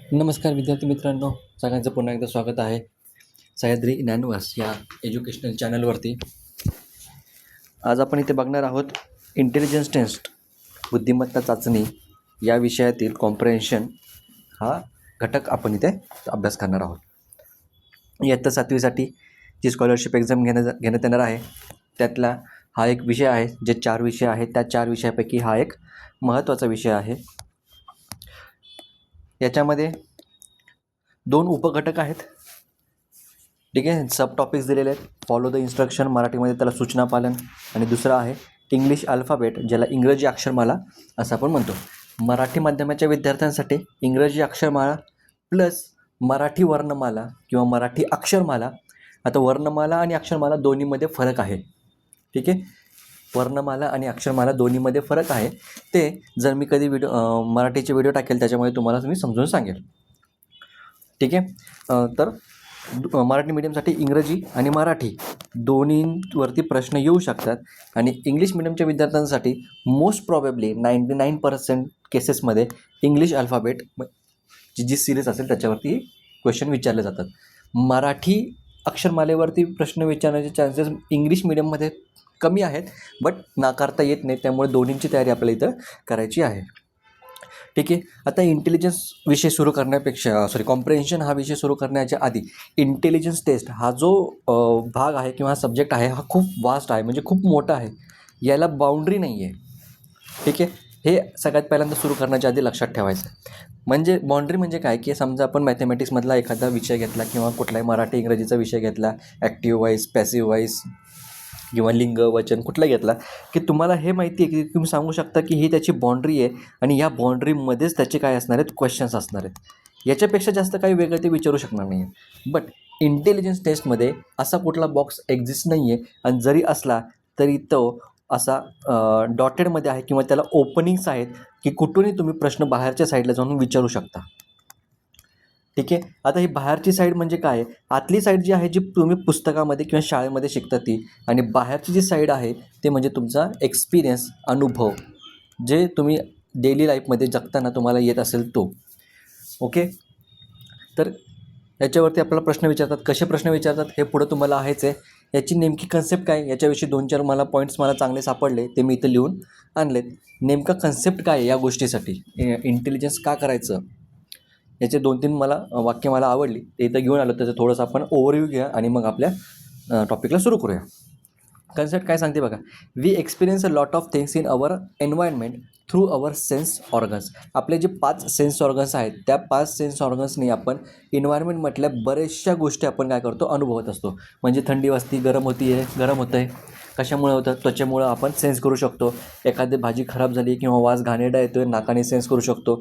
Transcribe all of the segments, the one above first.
नमस्कार विद्यार्थी मित्रांनो, सगळ्यांचं पुन्हा एकदा स्वागत आहे सह्याद्री ज्ञानवास या एज्युकेशनल चॅनलवरती. आज आपण इथे बघणार आहोत इंटेलिजन्स टेस्ट बुद्धिमत्ता चाचणी या विषयातील कॉम्प्रेन्शन हा घटक आपण इथे अभ्यास करणार आहोत. इयत्ता 7वीसाठी जी स्कॉलरशिप एक्झाम घेण्यात येणार आहे त्यातला हा एक विषय आहे. जे 4 विषय आहेत त्या 4 विषयापैकी हा एक महत्त्वाचा विषय आहे. याच्यामध्ये 2 उपघटक आहेत. ठीक आहे, सब टॉपिक्स दिलेले आहेत. फॉलो द इन्स्ट्रक्शन, मराठीमध्ये त्याला सूचना पालन, आणि दुसरं आहे इंग्लिश अल्फाबेट, ज्याला इंग्रजी अक्षरमाला असं आपण म्हणतो. मराठी माध्यमाच्या विद्यार्थ्यांसाठी इंग्रजी अक्षरमाला प्लस मराठी वर्णमाला किंवा मराठी अक्षरमाला. आता वर्णमाला आणि अक्षरमाला दोन्हीमध्ये फरक आहे. ठीक आहे, वर्णमाला आणि अक्षरमाला दोन्हीमध्ये फरक आहे. ते जर मी कधी मराठीचे व्हिडिओ टाकेल त्याच्यामुळे तुम्हाला मी समजून सांगेल. ठीक आहे, तर मराठी मीडियमसाठी इंग्रजी आणि मराठी दोन्हीवरती प्रश्न येऊ शकतात. आणि इंग्लिश मिडियमच्या विद्यार्थ्यांसाठी मोस्ट प्रॉबेबली 99% केसेसमध्ये इंग्लिश अल्फाबेट जी सिरीज असेल त्याच्यावरती क्वेश्चन विचारले जातात. मराठी अक्षरमालेवरती प्रश्न विचारण्याचे चान्सेस इंग्लिश मिडियममध्ये कमी आहेत, बट नाकारता येत नाही. त्यामुळे दोन्हींची तयारी आपल्याला इथं करायची आहे. ठीक आहे, आता इंटेलिजन्स विषय सुरू करण्यापेक्षा कॉम्प्रेन्शन हा विषय सुरू करण्याच्या आधी इंटेलिजन्स टेस्ट हा जो भाग आहे किंवा हा सब्जेक्ट आहे हा खूप वास्ट आहे, म्हणजे खूप मोठा आहे. याला बाउंड्री नाही आहे. ठीक आहे, हे सगळ्यात पहिल्यांदा सुरू करण्याच्या आधी लक्षात ठेवायचं. म्हणजे बाउंड्री म्हणजे काय, की समजा आपण मॅथमॅटिक्समधला एखादा विषय घेतला किंवा कुठलाही मराठी इंग्रजीचा विषय घेतला, ॲक्टिव्ह वाईज, पॅसिव्ह वाईज किंवा लिंग वचन कुठला घेतला, की तुम्हाला हे माहिती आहे की तुम्ही सांगू शकता की ही त्याची बाउंड्री आहे आणि या बाउंड्रीमध्येच त्याचे काय असणार आहेत, क्वेश्चन्स असणार आहेत. याच्यापेक्षा जास्त काही वेगळं ते विचारू शकणार नाही आहे. बट इंटेलिजन्स टेस्टमध्ये असा कुठला बॉक्स एक्झिस्ट नाही आहे, आणि जरी असला तरी तो असा डॉटेडमध्ये आहे किंवा त्याला ओपनिंग्स आहेत की कुठूनही तुम्ही प्रश्न बाहेरच्या साईडला जाऊन विचारू शकता. ठीक आहे, आता ही बाहेरची साईड म्हणजे काय, आतली साईड जी आहे जी तुम्ही पुस्तकामध्ये किंवा शाळेमध्ये शिकता ती, आणि बाहेरची जी साईड आहे ते म्हणजे तुमचा एक्सपिरियन्स, अनुभव, जे तुम्ही डेली लाईफमध्ये जगताना तुम्हाला येत असेल तो. ओके, तर याच्यावरती आपल्याला प्रश्न विचारतात. कसे प्रश्न विचारतात हे पुढं तुम्हाला आहेच आहे. याची नेमकी कन्सेप्ट काय, याच्याविषयी 2-4 मला पॉईंट्स मला चांगले सापडले, ते मी इथं लिहून आणलेत. नेमका कन्सेप्ट काय आहे या गोष्टीसाठी, इंटेलिजन्स का करायचं, याचे 2-3 मला वाक्य मला आवडली, ते इथं घेऊन आलो. त्याचं थोडंसं आपण ओव्हरव्ह्यू घ्या आणि मग आपल्या टॉपिकला सुरू करूया. कन्सेप्ट काय सांगते बघा, we experience a lot of things in our environment through our sense organs. आपले जे 5 सेन्स ऑर्गन्स आहेत त्या 5 सेन्स ऑर्गन्सनी आपण इन्व्हायरमेंटमधल्या बऱ्याचशा गोष्टी आपण काय करतो, अनुभवत असतो. म्हणजे थंडी वाजती, गरम होतं आहे, कशामुळे होतं, त्वचेमुळं आपण सेन्स करू शकतो. एखादी भाजी खराब झाली किंवा वास घाणेरडा येतो आहे, नाकाने सेन्स करू शकतो.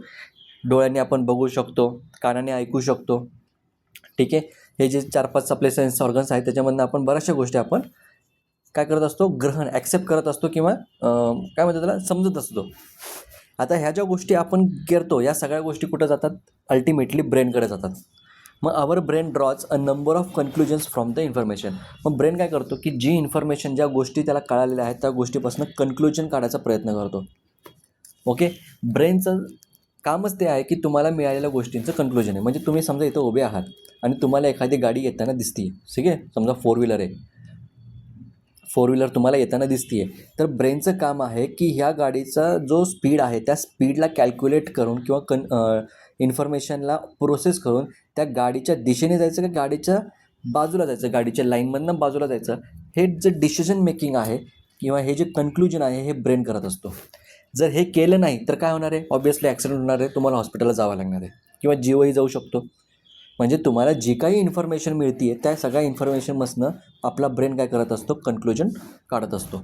डोळ्यांनी आपण बघू शकतो, कानाने ऐकू शकतो. ठीक आहे, हे जे 4-5 आपले सेन्स ऑर्गन्स आहेत त्याच्यामधून आपण बऱ्याचशा गोष्टी आपण काय करत असतो, ग्रहण, ॲक्सेप्ट करत असतो किंवा काय म्हणतात त्याला, समजत असतो. आता ह्या ज्या गोष्टी आपण करतो या सगळ्या गोष्टी कुठं जातात, अल्टिमेटली ब्रेनकडे जातात. मग our brain draws a number of conclusions from the information. मग ब्रेन काय करतो की जी इन्फॉर्मेशन, ज्या गोष्टी त्याला कळालेल्या आहेत त्या गोष्टीपासून कन्क्लुजन काढायचा प्रयत्न करतो. ओके, ब्रेनचं कामच ते आहे की तुम्हाला मिळालेल्या गोष्टींचं कन्क्लुजन आहे. म्हणजे तुम्ही समजा इथं उभे आहात आणि तुम्हाला एखादी गाडी येताना दिसते, ठीक आहे, समजा 4 व्हीलर आहे, 4 व्हीलर तुम्हाला येताना दिसते आहे, तर ब्रेनचं काम आहे की ह्या गाडीचा जो स्पीड आहे त्या स्पीडला कॅल्क्युलेट करून किंवा इन्फॉर्मेशनला प्रोसेस करून त्या गाडीच्या दिशेने जायचं का गाडीच्या बाजूला जायचं, गाडीच्या लाईनमधनं बाजूला जायचं, हे जे डिसिजन मेकिंग आहे किंवा हे जे कन्क्लुजन आहे हे ब्रेन करत असतो. जर हे केलं नाही तर काय होणार आहे, ऑब्वियसली ॲक्सिडेंट होणार आहे, तुम्हाला हॉस्पिटलला जावं लागणार आहे किंवा जीवही जाऊ शकतो. म्हणजे तुम्हाला जी काही इन्फॉर्मेशन मिळते आहे त्या सगळ्या इन्फॉर्मेशनमधनं आपला ब्रेन काय करत असतो, कन्क्लुजन काढत असतो.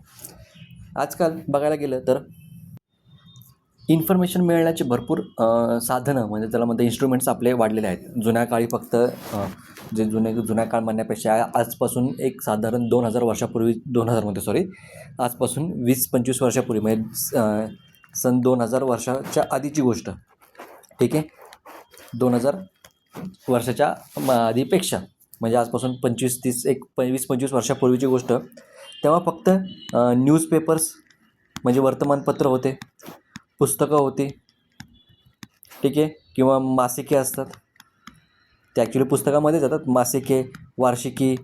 आजकाल बघायला गेलं तर इन्फॉर्मेशन मिळण्याचे भरपूर साधनं, म्हणजे त्याला म्हणतं इन्स्ट्रुमेंट्स आपले वाढलेले आहेत. जुन्या काळी फक्त जुन्या काळ म्हणण्यापेक्षा आजपासून एक साधारण 2000 वर्षापूर्वी, 2000 आजपासून 20-25 वर्षापूर्वी, म्हणजे सन 2000 वर्षाच्या आधीची गोष्ट. ठीक आहे, 2000 वर्षाच्या आधीपेक्षा म्हणजे आजपासून 20-25 वर्षापूर्वीची गोष्ट. तेव्हा फक्त न्यूजपेपर्स म्हणजे वर्तमानपत्र होते, पुस्तकं होती. ठीक आहे, किंवा मासिके असतात, ते ॲक्च्युली पुस्तकामध्ये जातात. मासिके, वार्षिकी,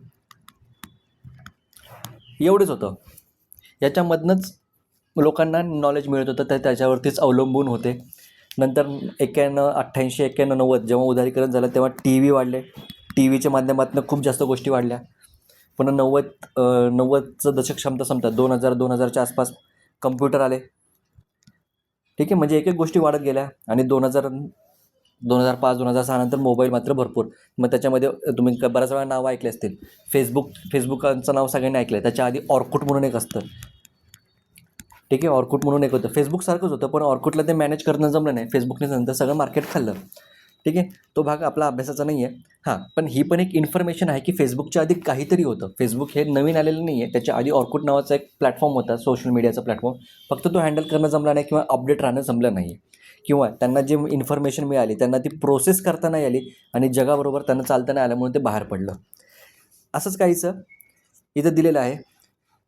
एवढंच होतं. याच्यामधनंच लोकांना नॉलेज मिळत होतं, तर त्याच्यावरतीच अवलंबून होते. नंतर 91, 88, 91, 90 जेव्हा उदारीकरण झालं तेव्हा टी व्ही वाढले. टी व्हीच्या माध्यमातून खूप जास्त गोष्टी वाढल्या. पुन्हा 90चं दशक संपता 2000-2000च्या आसपास कम्प्युटर आले. ठीक आहे, म्हणजे एक एक गोष्टी वाढत गेल्या. आणि 2005-2006 नंतर मोबाईल मात्र भरपूर. मग त्याच्यामध्ये तुम्ही बऱ्याच वेळा नावं ऐकले असतील. फेसबुकाचं नाव सगळ्यांनी ऐकलं आहे. त्याच्या आधी ऑर्कुट म्हणून एक असतं. ठीक आहे, ऑर्कुट म्हणून एक होतं. फेसबुकसारखंच होतं, पण ऑर्कुटला ते मॅनेज करणं जमलं नाही. फेसबुकने नंतर सगळं मार्केट खाल्लं. ठीक आहे, तो भाग आपला अभ्यासाचा नाही आहे. हां, पण ही पण एक इन्फॉर्मेशन आहे की फेसबुकच्या आधी काहीतरी होतं. फेसबुक हे नवीन आलेलं नाही आहे. त्याच्या आधी ऑर्कुट नावाचा एक प्लॅटफॉर्म होता, सोशल मीडियाचा प्लॅटफॉर्म. फक्त तो हँडल करणं जमला नाही किंवा अपडेट राहणं जमलं नाही, किंवा त्यांना जे इन्फॉर्मेशन मिळाली त्यांना ती प्रोसेस करता नाही आली आणि जगाबरोबर त्यांना चालता नाही आलं म्हणून ते बाहेर पडलं. असंच काहीचं इथं दिलेलं आहे.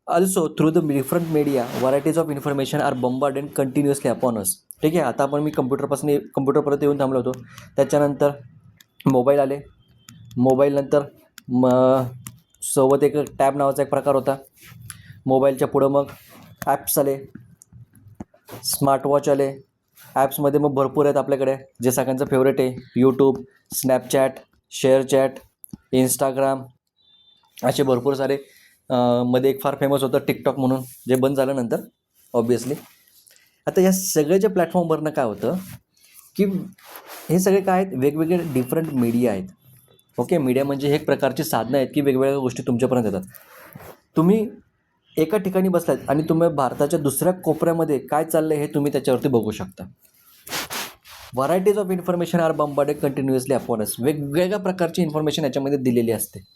Also, through the different media, varieties of information are bombarded continuously upon us. ठीक आहे, आता आपण मी कम्प्युटरपर्यंत येऊन थांबलो होतो. त्याच्यानंतर मोबाईल आले. मोबाईलनंतर सोबत एक टॅब नावाचा एक प्रकार होता. मोबाईलच्या पुढं मग ॲप्स आले, स्मार्टवॉच आले. ॲप्समध्ये मग भरपूर आहेत आपल्याकडे, जे सगळ्यांचं फेवरेट आहे. यूट्यूब, स्नॅपचॅट, शेअरचॅट, इंस्टाग्राम, असे भरपूर सारे. मध्ये एक फार फेमस होतं टिकटॉक म्हणून, जे बंद झालं नंतर ऑब्वियसली. आता या सगळ्याच्या प्लॅटफॉर्मवरनं काय होतं की हे सगळे काय आहेत, वेगवेगळे डिफरंट मीडिया आहेत. ओके, मीडिया म्हणजे हे एक प्रकारची साधनं आहेत की वेगवेगळ्या गोष्टी तुमच्यापर्यंत येतात. तुम्ही एका ठिकाणी बसलात आणि तुम्ही भारताच्या दुसऱ्या कोपऱ्यामध्ये काय चाललं आहे हे तुम्ही त्याच्यावरती बघू शकता. Varieties of information are bombarded continuously upon us. वेगवेगळ्या प्रकारची इन्फॉर्मेशन याच्यामध्ये दिलेली असते.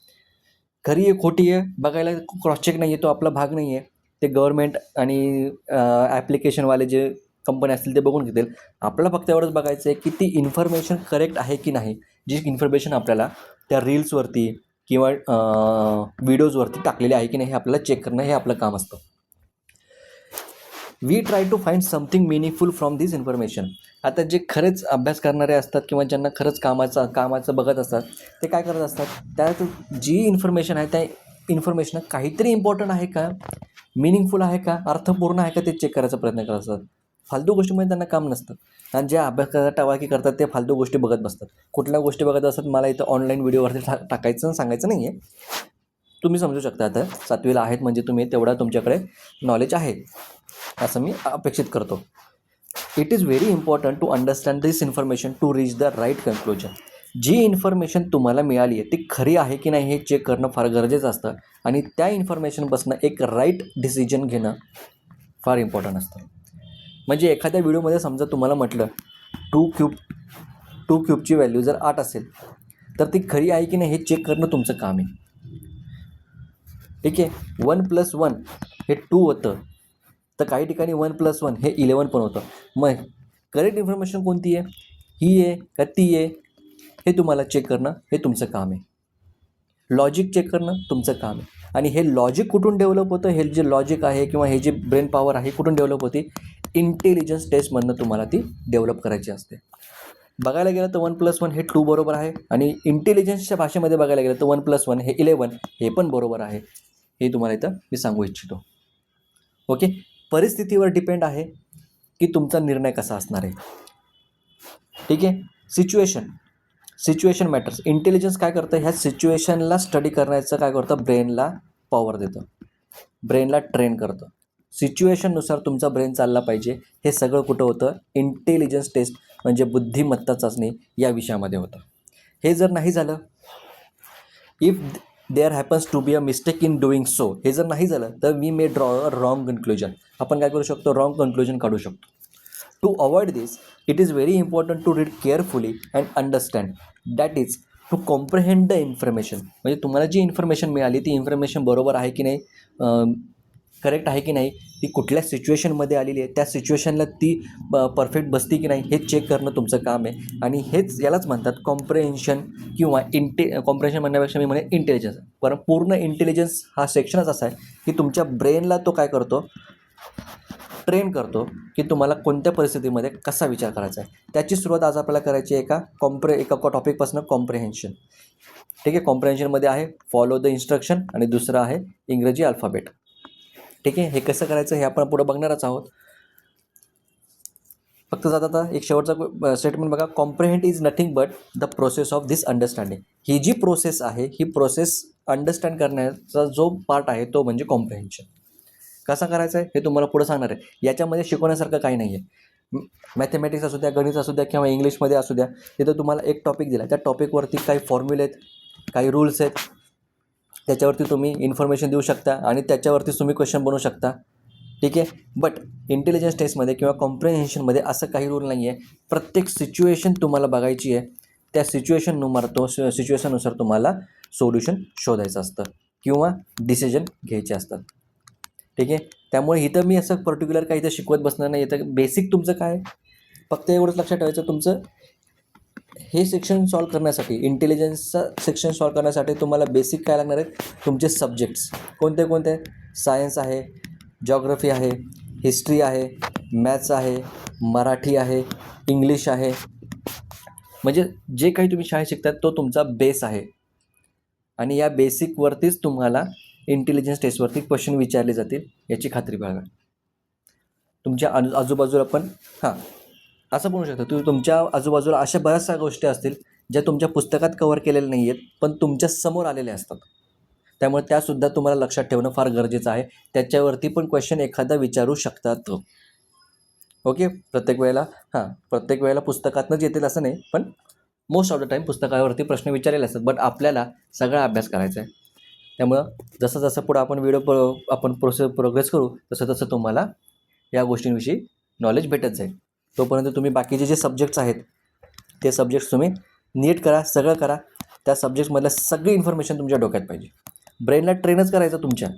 खरी आहे खोटी आहे बघायला क्रॉस चेक नाही आहे, तो आपला भाग नाही आहे. ते गव्हर्नमेंट आणि ॲप्लिकेशनवाले जे कंपनी असतील ते बघून घेतील. आपल्याला फक्त एवढंच बघायचं आहे की ती इन्फॉर्मेशन करेक्ट आहे की नाही. जी इन्फॉर्मेशन आपल्याला त्या रील्सवरती किंवा व्हिडिओजवरती टाकलेली आहे की नाही हे आपल्याला चेक करणं हे आपलं काम असतं. We try to find something meaningful from this information. आता जे खरेच अभ्यास करणारे असतात किंवा ज्यांना खरंच कामाचं बघत असतात ते काय करत असतात, त्यात जी इन्फॉर्मेशन आहे त्या इन्फॉर्मेशन काहीतरी इम्पॉर्टंट आहे का, मिनिंगफुल आहे का, अर्थपूर्ण आहे का, ते चेक करायचा प्रयत्न करत असतात. फालतू गोष्टीमध्ये त्यांना काम नसतं. आणि जे अभ्यास करायला टावाकी करतात ते फालतू गोष्टी बघत बसतात. कुठल्या गोष्टी बघत असतात मला इथं ऑनलाईन व्हिडिओवरती टाकायचं सांगायचं नाही आहे. तुम्ही समजू शकता. आता 7वीला आहेत म्हणजे तुम्ही तेवढा तुमच्याकडे नॉलेज आहे असं मी अपेक्षित करतो. It is very important to understand this information to reach the right conclusion. जी इन्फॉर्मेशन तुम्हाला मिळाली आहे ती खरी आहे की नाही हे चेक करणं फार गरजेचं असतं. आणि त्या इन्फॉर्मेशनपासून एक राईट डिसिजन घेणं फार इम्पॉर्टंट असतं. म्हणजे एखाद्या व्हिडिओमध्ये समजा तुम्हाला म्हटलं 2 क्यूबची व्हॅल्यू जर 8 असेल तर ती खरी आहे की नाही हे चेक करणं तुमचं काम आहे. ठीक आहे, 1+1 हे 2 होतं, तर काही ठिकाणी 1+1 हे 11 पण होतं. मग करेक्ट इन्फॉर्मेशन कोणती आहे, ही आहे का ती आहे, हे तुम्हाला चेक करणं हे तुमचं काम आहे. लॉजिक चेक करणं तुमचं काम आहे. आणि हे लॉजिक कुठून डेव्हलप होतं, हे जे लॉजिक आहे किंवा हे जे ब्रेन पॉवर आहे कुठून डेव्हलप होते, इंटेलिजन्स टेस्टमधनं तुम्हाला ती डेव्हलप करायची असते. बघायला गेलं तर 1+1 हे 2 बरोबर आहे. आणि इंटेलिजन्सच्या भाषेमध्ये बघायला गेलं तर 1+1 हे 11 हे पण बरोबर आहे. हे तुम्हाला इथं मी सांगू इच्छितो. ओके, परिस्थितीवर डिपेंड आहे की तुमचा निर्णय कसा असणार आहे. ठीक आहे, सिच्युएशन मॅटर्स. इंटेलिजन्स काय करतं, ह्या सिच्युएशनला स्टडी करण्याचं काय करतं, ब्रेनला पॉवर देतं, ब्रेनला ट्रेन करतं. सिच्युएशननुसार तुमचा ब्रेन चालला पाहिजे. हे सगळं कुठं होतं, इंटेलिजन्स टेस्ट म्हणजे बुद्धिमत्ता चाचणी या विषयामध्ये होतं. हे जर नाही झालं, if there happens to be a mistake in doing so, हे जर नाही झालं तर we may draw a wrong conclusion. आपण काय करू शकतो, रॉंग कन्क्लुजन काढू शकतो. To avoid this it is very important to read carefully and understand, that is to comprehend the information. म्हणजे तुम्हाला जी इन्फॉर्मेशन मिळाली ती इन्फॉर्मेशन बरोबर आहे की नाही, करेक्ट आहे की नाही, ती कुठल्या सिच्युएशनमध्ये आलेली आहे, त्या सिच्युएशनला ती परफेक्ट बसती की नाही हे चेक करणं तुमचं काम आहे. आणि हेच यालाच म्हणतात कॉम्प्रेहेन्शन किंवा कॉम्प्रेहेन्शन म्हणण्यापेक्षा मी म्हणेन इंटेलिजन्स. पण पूर्ण इंटेलिजन्स हा सेक्शनच असा आहे की तुमच्या ब्रेनला तो काय करतो, ट्रेन करतो की तुम्हाला कोणत्या परिस्थितीमध्ये कसा विचार करायचा आहे. त्याची सुरुवात आज आपल्याला करायची आहे एका टॉपिकपासून, कॉम्प्रिहेन्शन. ठीक आहे. कॉम्प्रिहेन्शनमध्ये आहे फॉलो द इन्स्ट्रक्शन आणि दुसरं आहे इंग्रजी अल्फाबेट. ठीक आहे. हे कसं करायचं हे आपण पुढे बघणारच आहोत. फक्त जाता एक शेवटचा स्टेटमेंट बघा. Comprehend is nothing but the process of this understanding. ही जी प्रोसेस आहे ही प्रोसेस अंडरस्टँड करण्याचा जो पार्ट आहे तो म्हणजे कॉम्प्रिहेन्शन. कसा करायचा आहे हे तुम्हाला पुढे सांगणार आहे. याच्यामध्ये शिकवण्यासारखं काही नाही आहे. मॅथमॅटिक्स असू द्या, गणित असू द्या किंवा इंग्लिशमध्ये असू द्या, तिथं तुम्हाला एक टॉपिक दिला, त्या टॉपिकवरती काही फॉर्म्युले आहेत, काही रूल्स आहेत, त्याच्यावरती तुम्ही इन्फॉर्मेशन देऊ शकता आणि त्याच्यावरतीच तुम्ही क्वेश्चन बनवू शकता. ठीक आहे. बट इंटेलिजन्स टेस्टमध्ये किंवा कॉम्प्रिहेन्शनमध्ये असं काही रूल नाही आहे. प्रत्येक सिच्युएशन तुम्हाला बघायची आहे. त्या सिच्युएशननुसार तुम्हाला सोल्युशन शोधायचं असतं किंवा डिसिजन घ्यायचे असतात. ठीक आहे. त्यामुळे इथं मी असं पर्टिक्युलर काही इथं शिकवत बसणार नाही. इथं बेसिक तुमचं काय, फक्त एवढंच लक्षात ठेवायचं, तुमचं हे सेक्शन सॉल्व करण्यासाठी, इंटेलिजन्सचं सेक्शन सॉल्व करण्यासाठी तुम्हाला बेसिक काय लागणार आहेत, तुमचे सब्जेक्ट्स कोणते कोणते. सायन्स आहे, जॉग्रफी आहे, हिस्ट्री आहे, मॅथ्स आहे, मराठी आहे, इंग्लिश आहे. म्हणजे जे काही तुम्ही शाळेत शिकतात तो तुमचा बेस आहे आणि या बेसिकवरतीच तुम्हाला इंटेलिजन्स टेस्टवरती क्वेश्चन विचारले जातील याची खात्री बाळगा. तुमच्या आजूबाजूला पण असं म्हणू शकतो, तुमच्या आजूबाजूला अशा बऱ्याचशा गोष्टी असतील ज्या तुमच्या पुस्तकात कव्हर केलेल्या नाही आहेत पण तुमच्या समोर आलेल्या असतात. त्यामुळे त्यासुद्धा तुम्हाला लक्षात ठेवणं फार गरजेचं आहे. त्याच्यावरती पण क्वेश्चन एखादा विचारू शकतात. ओके. प्रत्येक वेळेला पुस्तकातनंच येतील असं नाही, पण मोस्ट ऑफ द टाईम पुस्तकावरती प्रश्न विचारलेले असतात. बट आपल्याला सगळा अभ्यास करायचा आहे. त्यामुळं जसं जसं पुढं आपण प्रोग्रेस करू तसं तसं तुम्हाला या गोष्टींविषयी नॉलेज भेटत जाईल. तोपर्यंत तुम्ही बाकीचे जे सब्जेक्ट्स आहेत ते सब्जेक्ट्स तुम्ही नीट करा, सगळं करा. त्या सब्जेक्ट्समधल्या सगळी इन्फॉर्मेशन तुमच्या डोक्यात पाहिजे. ब्रेनला ट्रेनच करायचं तुमच्या,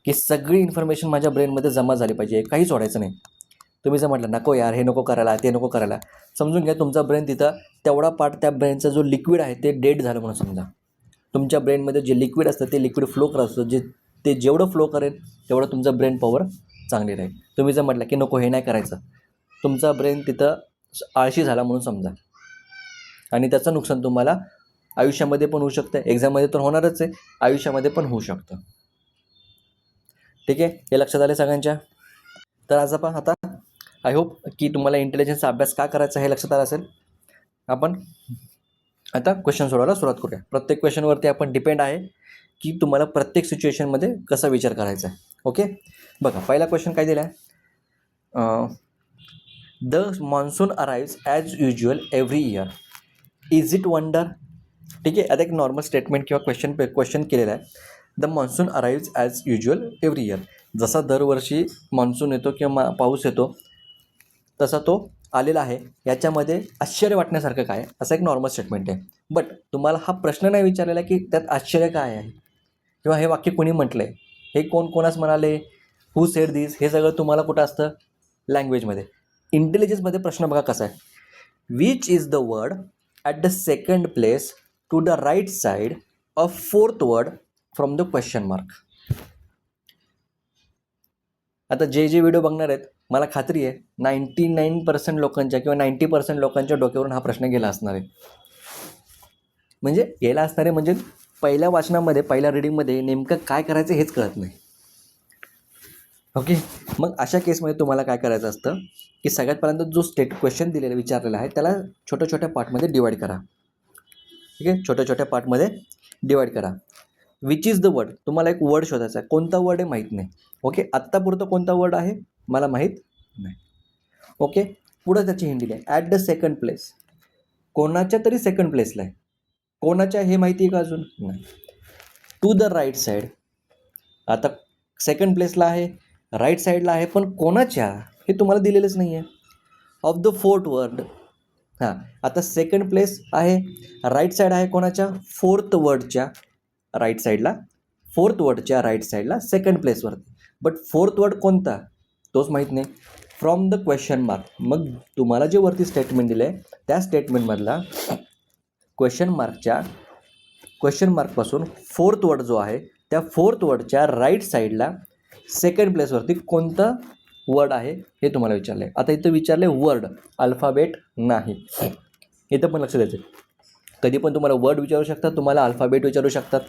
की सगळी इन्फॉर्मेशन माझ्या ब्रेनमध्ये जमा झाली पाहिजे, काही सोडायचं नाही. तुम्ही जर म्हटलं नको यार हे नको करायला, ते नको करायला, समजून घ्या तुमचा ब्रेन तिथं तेवढा पार्ट, त्या ब्रेनचा जो लिक्विड आहे ते डेड झालं म्हणून समजा. तुमच्या ब्रेनमध्ये जे लिक्विड असतं ते लिक्विड फ्लो करत असतं, ते जेवढं फ्लो करेल तेवढं तुमचं ब्रेन पॉवर चांगली राहील. तुम्ही जर म्हटलं की नको हे नाही करायचं, तुमचा ब्रेन तिथं आळशी झाला म्हणून समजा आणि त्याचं नुकसान तुम्हाला आयुष्यामध्ये पण होऊ शकतं. एक्झाममध्ये तर होणारच आहे, आयुष्यामध्ये पण होऊ शकतं. ठीक आहे. हे लक्षात आले सगळ्यांच्या. तर आज आपण आता आय होप की तुम्हाला इंटेलिजन्सचा अभ्यास का करायचा हे लक्षात आलं असेल. आपण आता क्वेश्चन सोडवायला सुरुवात करूया. प्रत्येक क्वेश्चनवरती आपण डिपेंड आहे की तुम्हाला प्रत्येक सिच्युएशनमध्ये कसा विचार करायचा आहे. ओके. बघा पहिला क्वेश्चन काय दिला आहे. The monsoon arrives as usual every year, is it wonder. ठीक आहे. आता एक नॉर्मल स्टेटमेंट किंवा क्वेश्चन केलेला आहे. The monsoon arrives as usual every year. जसा दरवर्षी मान्सून येतो किंवा पाऊस येतो तसा तो आलेला आहे. याच्यामध्ये आश्चर्य वाटण्यासारखं काय, असं एक नॉर्मल स्टेटमेंट आहे. बट तुम्हाला हा प्रश्न नाही विचारलेला की त्यात आश्चर्य काय आहे किंवा हे वाक्य कोणी म्हटलं आहे, हे कोणास म्हणाले, हू सेड दिस, हे सगळं तुम्हाला कुठं असतं, लँग्वेजमध्ये. इंटेलिजन्समध्ये प्रश्न बघा कसा आहे. Which is the word at the second place to the right side of fourth word from the question mark. आता जे व्हिडिओ बघणार आहेत मला खात्री आहे 99% लोकांच्या किंवा 90% लोकांच्या डोक्यावरून हा प्रश्न गेला असणार आहे. म्हणजे पहिल्या वाचनामध्ये, पहिल्या रीडिंगमध्ये नेमकं काय करायचं हेच कळत नाही. ओके. मग अशा केसमध्ये तुम्हाला काय करायचं असतं की सगळ्यात पहिल्यांदा जो क्वेश्चन विचारलेला आहे त्याला छोट्या छोट्या पार्टमध्ये डिवाईड करा. ठीक आहे. छोट्या छोट्या पार्टमध्ये डिवाईड करा. विच इज द वर्ड, तुम्हाला एक वर्ड शोधायचा आहे. कोणता वर्ड आहे माहीत नाही. ओके. आत्तापुरतं कोणता वर्ड आहे मला माहीत नाही. ओके. पुढं त्याची हिंट दिली आहे. ॲट द सेकंड प्लेस, कोणाच्या तरी सेकंड प्लेसला आहे. कोणाच्या हे माहिती आहे का अजून नाही. टू द राईट साईड, आता सेकंड प्लेसला आहे, राईट साईडला आहे, पण कोणाच्या हे तुम्हाला दिलेलंच नाही आहे. ऑफ द फोर्थ वर्ड, आता सेकंड प्लेस आहे, राईट साईड आहे कोणाच्या, फोर्थ वर्डच्या राईट साईडला, फोर्थ वर्डच्या राईट साईडला सेकंड प्लेसवरती. बट फोर्थ वर्ड कोणता तोच माहीत नाही. फ्रॉम द क्वेश्चन मार्क, मग तुम्हाला जे वरती स्टेटमेंट दिलं आहे त्या स्टेटमेंटमधला क्वेश्चन मार्कपासून फोर्थ वर्ड जो आहे त्या फोर्थ वर्डच्या राईट साईडला सेकंड प्लेसवरती कोणतं वर्ड आहे हे तुम्हाला विचारलं आहे. आता इथं विचारलं आहे वर्ड, अल्फाबेट नाही. इथं पण लक्ष द्यायचं. कधी पण तुम्हाला वर्ड विचारू शकतात, तुम्हाला अल्फाबेट विचारू शकतात,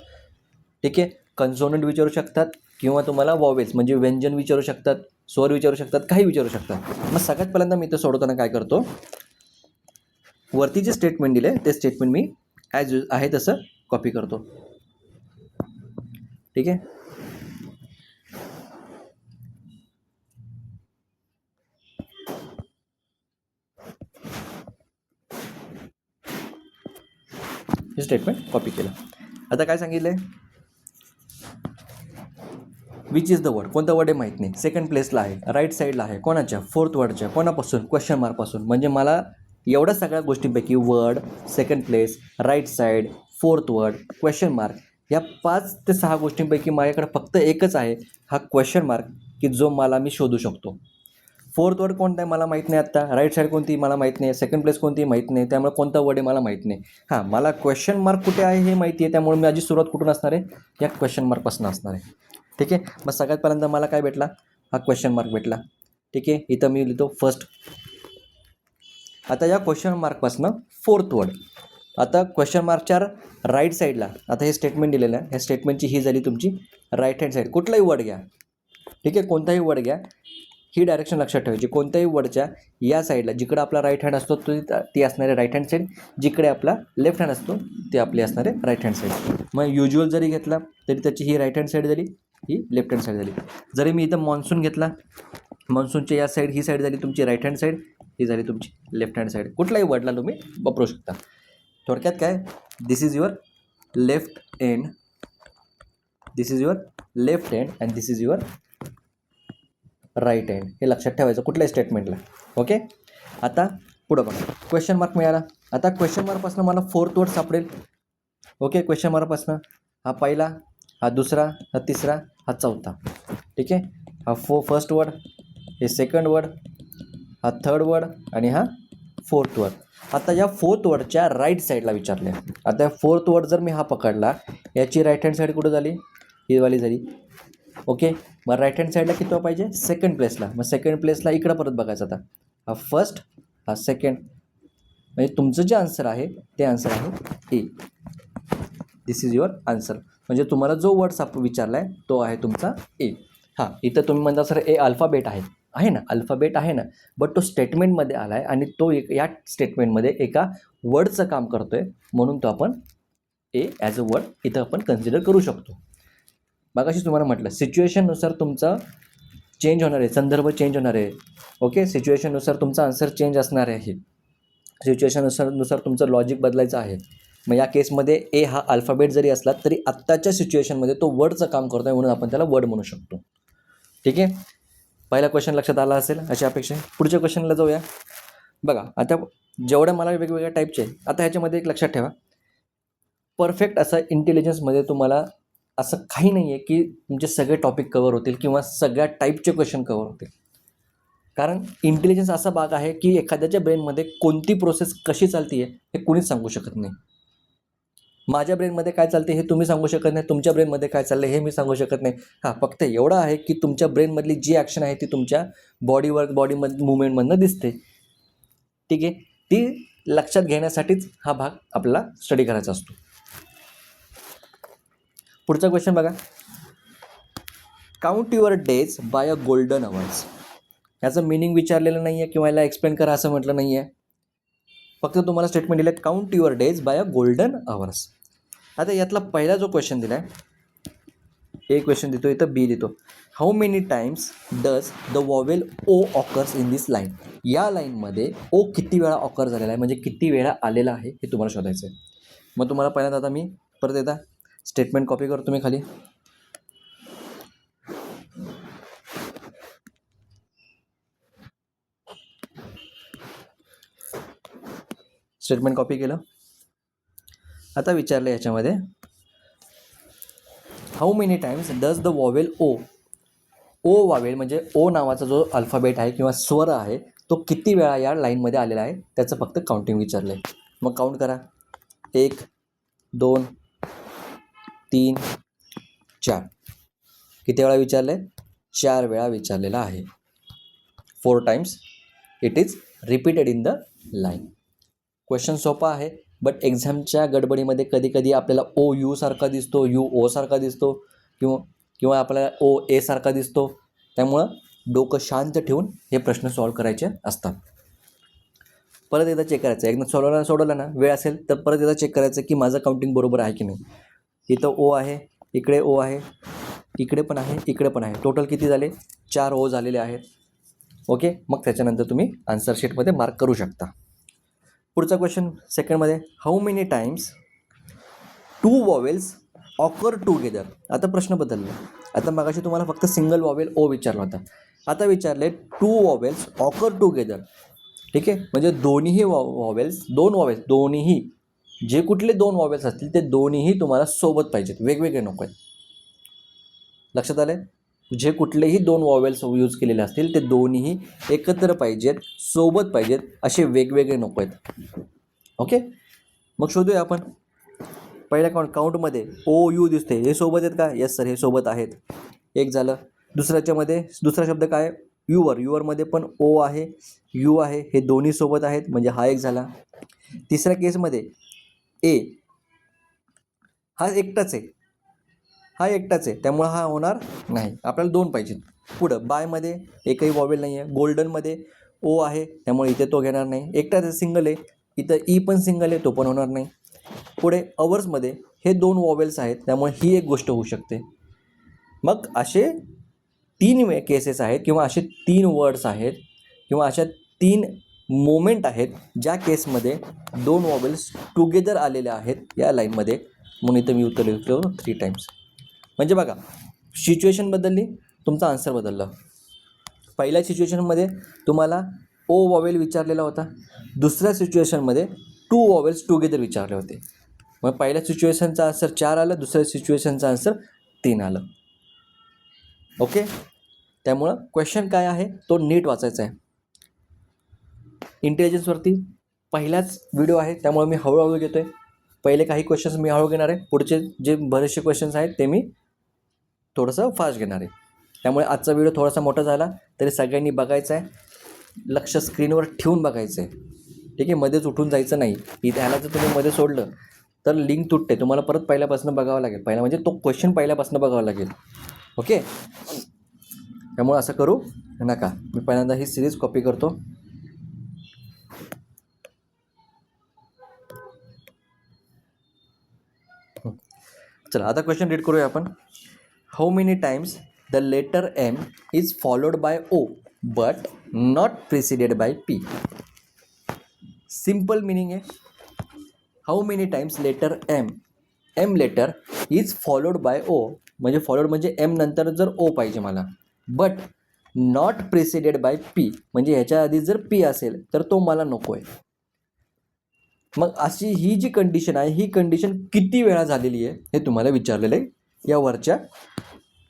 ठीक आहे, कन्सोनंट विचारू शकतात, किंवा तुम्हाला वॉवेल्स म्हणजे व्यंजन विचारू शकतात, स्वर विचारू शकतात, काही विचारू शकतात. मग सगळ्यात पहिल्यांदा मी इथं सोडवताना काय करतो, वरती जे स्टेटमेंट दिले ते स्टेटमेंट मी ॲज आहे तसं कॉपी करतो. ठीक आहे. हे स्टेटमेंट कॉपी केलं. आता काय सांगितलं आहे, विच इज द वर्ड, कोणता वर्ड आहे माहीत नाही, सेकंड प्लेसला आहे, राईट साईडला आहे, कोणाच्या, फोर्थ वर्डच्या, कोणापासून, क्वेश्चन मार्कपासून. म्हणजे मला एवढ्या सगळ्या गोष्टींपैकी word, second place, right side, fourth word, question mark, या 5 ते 6 गोष्टींपैकी माझ्याकडे फक्त एकच आहे, हा क्वेश्चन मार्क, की जो मला मी शोधू शकतो. फोर्थ वर्ड कोणता आहे मला माहीत नाही आत्ता, राईट साईड कोणती मला माहीत नाही, सेकंड प्लेस कोणती माहीत नाही, त्यामुळे कोणता वर्ड आहे मला माहीत नाही. हां, मला क्वेश्चन मार्क कुठे आहे हे माहिती आहे, त्यामुळे माझी सुरुवात कुठून असणार आहे, या क्वेश्चन मार्कपासून असणार आहे. ठीक आहे. मग सगळ्यात पहिल्यांदा मला काय भेटला, हा क्वेश्चन मार्क भेटला. ठीक आहे. इथं मी लिहितो फर्स्ट. आता या क्वेश्चन मार्कपासून फोर्थ वर्ड. आता क्वेश्चन मार्कच्या राईट साईडला आता हे स्टेटमेंट दिलेलं आहे, ह्या स्टेटमेंटची ही झाली तुमची राईट हँड साईड. कुठलाही वर्ड घ्या, ठीक आहे, कोणताही वर्ड घ्या, ही डायरेक्शन लक्षात ठेवायची. कोणत्याही वर्डच्या या साईडला जिकडे आपला राईट हँड असतो ती असणारे राईट हँड साईड, जिकडे आपला लेफ्ट हँड असतो ते आपली असणारे राईट हँड साईड. मग युज्युअल जरी घेतला तरी त्याची ही राईट हँड साईड झाली, ही लेफ्ट हँड साईड झाली. जरी मी इथं मॉन्सून घेतला, मॉन्सूनच्या या साईड ही साईड झाली तुमची राईट हँड साईड, ही झाली तुमची लेफ्ट हँड साईड. कुठल्याही वर्डला तुम्ही वापरू शकता. थोडक्यात काय, this is your left end, this is your left end and this is your right end, हे लक्षात ठेवायचं कुठल्याही स्टेटमेंटला. ओके. आता पुढं बघा, क्वेश्चन मार्क मिळाला. आता क्वेश्चन मार्कपासून मला फोर्थ वर्ड सापडेल. ओके. क्वेश्चन मार्कपासून हा पहिला, हा दुसरा, हा तिसरा, हा चौथा. ठीक आहे. हा फर्स्ट वर्ड, हे सेकंड वर्ड, हा थर्ड वर्ड आणि हा फोर्थ वर्ड. आता या फोर्थ वर्डच्या राईट साईडला विचारले. आता फोर्थ वर्ड जर मी हा पकडला, याची राईट हँड साईड कुठं झाली, ही वाली झाली. ओके. मग राईट हँड साईडला किती पाहिजे, सेकंड प्लेसला. मग सेकंड प्लेसला इकडं परत बघायचं. आता हा फर्स्ट, हा सेकंड, म्हणजे तुमचं जे आन्सर आहे ते आन्सर आहे ए. दिस इज युअर आन्सर. म्हणजे तुम्हाला जो वर्ड विचारला आहे तो आहे तुमचा ए. हां, इथं तुम्ही म्हणता सर ए अल्फाबेट आहे ना, अल्फाबेट आहे ना, बट तो स्टेटमेंटमध्ये आला आहे आणि तो या स्टेटमेंटमध्ये एका वर्डचं काम करतो आहे, म्हणून तो आपण ए ॲज अ वर्ड इथं आपण कन्सिडर करू शकतो. मगाशी तुम्हाला म्हटलं सिच्युएशननुसार तुमचा चेंज होणार आहे, संदर्भ चेंज होणार आहे. ओके. सिच्युएशननुसार तुमचा आन्सर चेंज असणार आहे, सिच्युएशननुसार तुमचं लॉजिक बदलायचं आहे. मग या केसमध्ये ए हा अल्फाबेट जरी असला तरी आत्ताच्या सिच्युएशनमध्ये तो वर्डचं काम करतो आहे, म्हणून आपण त्याला वर्ड म्हणू शकतो. ठीक आहे. पहिला क्वेश्चन लक्षात आला असेल अशा अपेक्षा. पुढच्या क्वेश्चनला जाऊया. बघा, आता जेवढ्या मला वेगवेगळ्या टाईपचे, आता ह्याच्यामध्ये एक लक्षात ठेवा, परफेक्ट असं इंटेलिजन्समध्ये तुम्हाला असं काही नाही आहे की तुमचे सगळे टॉपिक कवर होतील किंवा सगळ्या टाईपचे क्वेश्चन कवर होतील. कारण इंटेलिजन्स असा भाग आहे की एखाद्याच्या ब्रेनमध्ये कोणती प्रोसेस कशी चालते आहे हे कुणीच सांगू शकत नाही. माझ्या ब्रेनमध्ये काय चालते हे तुम्ही सांगू शकत नाही, तुमच्या ब्रेनमध्ये काय चाललं हे मी सांगू शकत नाही. हां, फक्त एवढं आहे की तुमच्या ब्रेनमधली जी ॲक्शन आहे ती तुमच्या बॉडीमध्ये मुवमेंटमधनं दिसते. ठीक आहे. ती लक्षात घेण्यासाठीच हा भाग आपल्याला स्टडी करायचा असतो. पुढचा क्वेश्चन बघा, count your days by a golden hours. याचं मिनिंग विचारलेलं नाही आहे किंवा याला एक्सप्लेन करा असं म्हटलं नाही आहे, फक्त तुम्हाला स्टेटमेंट दिलं आहे count your days by a golden hours. आता यातला पहिला जो क्वेश्चन दिला आहे, ए क्वेश्चन देतो, इथं बी देतो. How many times does the vowel O occurs in this line. या लाईनमध्ये ओ किती वेळा ऑकर झालेला आहे, म्हणजे किती वेळा आलेला आहे हे तुम्हाला शोधायचं आहे. मग तुम्हाला पहिल्यांदा आता मी परत एकदा स्टेटमेंट कॉपी करतो मी खाली. स्टेटमेंट कॉपी केलं. आता विचारलं याच्यामध्ये, how many times does the vowel O. O vowel म्हणजे ओ नावाचा जो अल्फाबेट आहे किंवा स्वर आहे तो किती वेळा या लाईनमध्ये आलेला आहे त्याचं फक्त काउंटिंग विचारलं आहे. मग काउंट करा, 1 2 3 4. किती वेळा विचारलं आहे, 4 वेळा विचारलेला आहे. 4 times it is repeated in the line. Question सोपा आहे, बट एक्झामच्या गडबडीमध्ये कधी कधी आपल्याला ओ यू सारखा दिसतो, यू ओ सारखा दिसतो, किंवा आपल्याला ओ ए सारखा दिसतो. त्यामुळं डोकं शांत ठेवून हे प्रश्न सॉल्व करायचे असतात. परत एकदा चेक करायचं, एकदा सोडवलं ना वेळ असेल तर परत एकदा चेक करायचं की माझं काउंटिंग बरोबर आहे की नाही. इथं ओ आहे, इकडे ओ आहे, इकडे पण आहे, इकडे पण आहे. टोटल किती झाले? 4 ओ झालेले आहेत. ओके, मग त्याच्यानंतर तुम्ही आन्सर शीटमध्ये मार्क करू शकता. पुढचा क्वेश्चन सेकंडमध्ये, how many times 2 vowels occur together. आता प्रश्न बदलला. आता मगाशी तुम्हाला फक्त सिंगल वॉवेल ओ विचारला होता, आता विचारले 2 वॉवेल्स ऑकर टुगेदर. ठीक आहे, म्हणजे दोन्हीही दोन वॉवेल्स दोन्हीही जे कुठले 2 वॉवेल्स असतील ते दोन्हीही तुम्हाला सोबत पाहिजेत, वेगवेगळे नको आहेत. लक्षात आले? जे कुठलेही 2 वॉवेल्स यूज केलेले असतील ते दोन्हीही एकत्र पाहिजेत, सोबत पाहिजेत, असे वेगवेगळे नको आहेत. ओके, मग शोधूया आपण. पहिल्या काउंटमध्ये ओ यू दिसते, हे सोबत आहेत का? येस सर, हे सोबत आहेत. एक झालं. दुसऱ्याच्यामध्ये दुसरा शब्द काय? युवरमध्ये पण ओ आहे, यू आहे, हे दोन्ही सोबत आहेत, म्हणजे हा एक झाला. तिसऱ्या केसमध्ये ए हा एकटाच आहे, त्यामुळे हा होणार नाही, आपल्याला 2 पाहिजेत. पुढं बायमध्ये एकही वॉवेल नाही आहे, गोल्डनमध्ये ओ आहे, त्यामुळे इथे तो घेणार नाही, एकटाच सिंगल आहे, इथं ई पण सिंगल आहे, तो पण होणार नाही. पुढे अवर्समध्ये हे 2 वॉवेल्स आहेत, त्यामुळे ही एक गोष्ट होऊ शकते. मग असे 3 केसेस आहेत, किंवा असे 3 वर्ड्स आहेत, किंवा अशा 3 मोमेंट आहेत ज्या केसमध्ये 2 वॉवेल्स टुगेदर आलेल्या आहेत या लाईनमध्ये. म्हणून इथं मी उत्तर लिहितो 3 टाइम्स. म्हणजे बघा, सिच्युएशन बदलली, तुमचा आन्सर बदलला. पहिल्या सिच्युएशनमध्ये तुम्हाला ओ वॉवेल विचारलेला होता, दुसऱ्या सिच्युएशनमध्ये 2 वॉवेल्स टुगेदर विचारले होते. मग पहिल्या सिच्युएशनचा आन्सर 4 आलं, दुसऱ्या सिच्युएशनचा आन्सर 3 आलं. ओके, त्यामुळं क्वेश्चन काय आहे तो नीट वाचायचा आहे. इंटेलिजन्सवरती पहिलाच व्हिडिओ आहे, त्यामुळे मी हळूहळू घेतो आहे. पहिले काही क्वेश्चन्स मी हळू घेणार आहे, पुढचे जे बरेचसे क्वेश्चन्स आहेत ते मी थोडंसं फास्ट घेणार आहे. त्यामुळे आजचा व्हिडिओ थोडासा मोठा झाला तरी सगळ्यांनी बघायचा आहे, लक्ष स्क्रीनवर ठेवून बघायचं आहे. ठीक आहे, मध्येच उठून जायचं नाही. ह्याला जर तुम्ही मध्ये सोडलं तर लिंक तुटते, तुम्हाला परत पहिल्यापासून बघावं लागेल. म्हणजे तो क्वेश्चन पहिल्यापासून बघावा लागेल. ओके, त्यामुळे असं करू नका. मी पहिल्यांदा ही सिरीज कॉपी करतो. चला, आता क्वेश्चन रीड करूया आपण. How many times the letter M is followed by O but not preceded by P. Simple meaning आहे. How many times letter M letter is followed by O, म्हणजे followed म्हणजे M नंतर जर O पाहिजे मला, but not preceded by P, म्हणजे ह्याच्या आधी जर पी असेल तर तो मला नको आहे. मग अशी ही जी कंडिशन आहे, ही कंडिशन किती वेळा झालेली आहे हे तुम्हाला विचारलेलं आहे या वरच्या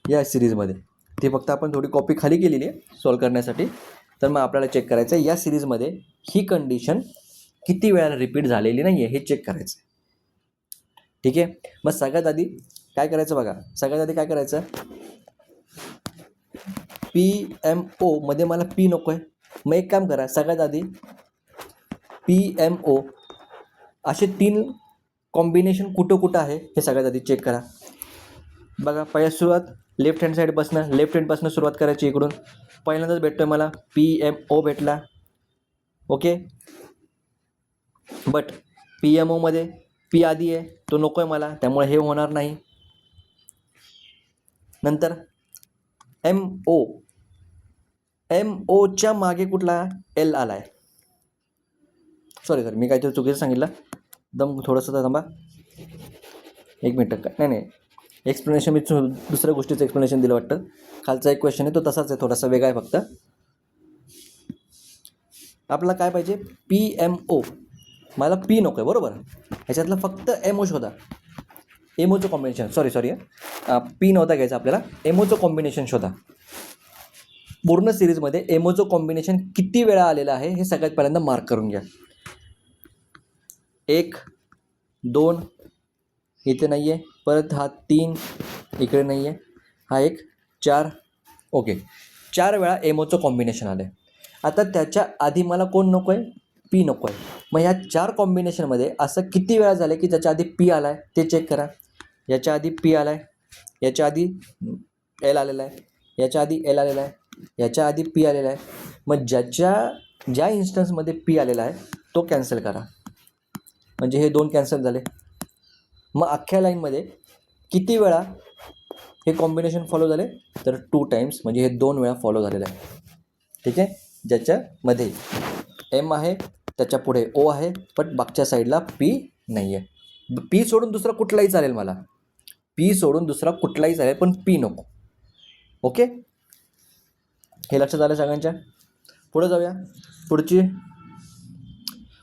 या सिरीजमध्ये. ते फक्त आपण थोडी कॉपी खाली केलेली आहे सॉल्व करण्यासाठी. तर मग आपल्याला चेक करायचं आहे या सिरीजमध्ये ही कंडिशन किती वेळा रिपीट झालेली नाही आहे हे चेक करायचं. ठीक आहे, मग सगळ्यात आधी काय करायचं बघा. सगळ्यात आधी काय करायचं, PMO मध्ये मला पी नको आहे. मग एक काम करा, सगळ्यात आधी PMO असे 3 कॉम्बिनेशन कुठं आहे हे सगळ्यात आधी चेक करा. बघा, पहिल्या सुरुवात लेफ्ट हँड साईडपासनं, लेफ्ट हँडपासनं सुरुवात करायची. इकडून पहिल्यांदाच भेटतोय मला PMO भेटला. ओके, बट PMO मध्ये पी आधी आहे, तो नको आहे मला, त्यामुळे हे होणार नाही. नंतर MOच्या मागे कुठला L आला आहे. सॉरी मी काहीतरी चुकीचं सांगितलं. एकदम थोडंसं थांबा, 1 मिनटं. नाही, एक्सप्लेनेशन मी दुसऱ्या गोष्टीचं एक्सप्लेनेशन दिलं वाटतं. खालचा एक क्वेश्चन आहे तो तसाच आहे, थोडासा वेगळा आहे फक्त. आपल्याला काय पाहिजे, PMO. मला पी नको आहे, बरोबर. ह्याच्यातलं फक्त MO शोधा. एमोचं कॉम्बिनेशन, सॉरी पी नव्हता घ्यायचा आपल्याला, एमोचं कॉम्बिनेशन शोधा. पूर्ण सिरीजमध्ये एमोचं कॉम्बिनेशन किती वेळा आलेलं आहे हे सगळ्यात पहिल्यांदा मार्क करून घ्या. 1, 2 इथे नाही आहे, परत हा 3 इकडे नाही आहे, हा 1, 4. ओके, 4 वेळा एमोचं कॉम्बिनेशन आलं आहे. आता त्याच्या आधी मला कोण नको आहे, पी नको आहे. मग ह्या 4 कॉम्बिनेशनमध्ये असं किती वेळा झालं की त्याच्या आधी पी आला आहे ते चेक करा. याच्या आधी पी आला आहे, याच्या आधी एल आलेला आहे, याच्या आधी एल आलेला आहे, याच्या आधी पी आलेला आहे. मग ज्या इन्स्टन्समध्ये पी आलेला आहे तो कॅन्सल करा, म्हणजे हे 2 कॅन्सल झाले. मग अख्ख्या लाईनमध्ये किती वेळा हे कॉम्बिनेशन फॉलो झाले, तर 2 टाइम्स, म्हणजे हे 2 वेळा फॉलो झालेलं आहे. ठीक आहे. ज्याच्यामध्ये एम आहे, त्याच्या पुढे ओ आहे, पण मागच्या साईडला पी नाही आहे. पी सोडून दुसरा कुठलाही चालेल मला, पी सोडून दुसरा कुठलाही चालेल, पण पी नको. ओके, हे लक्षात आलं सगळ्यांच्या. पुढे जाऊया.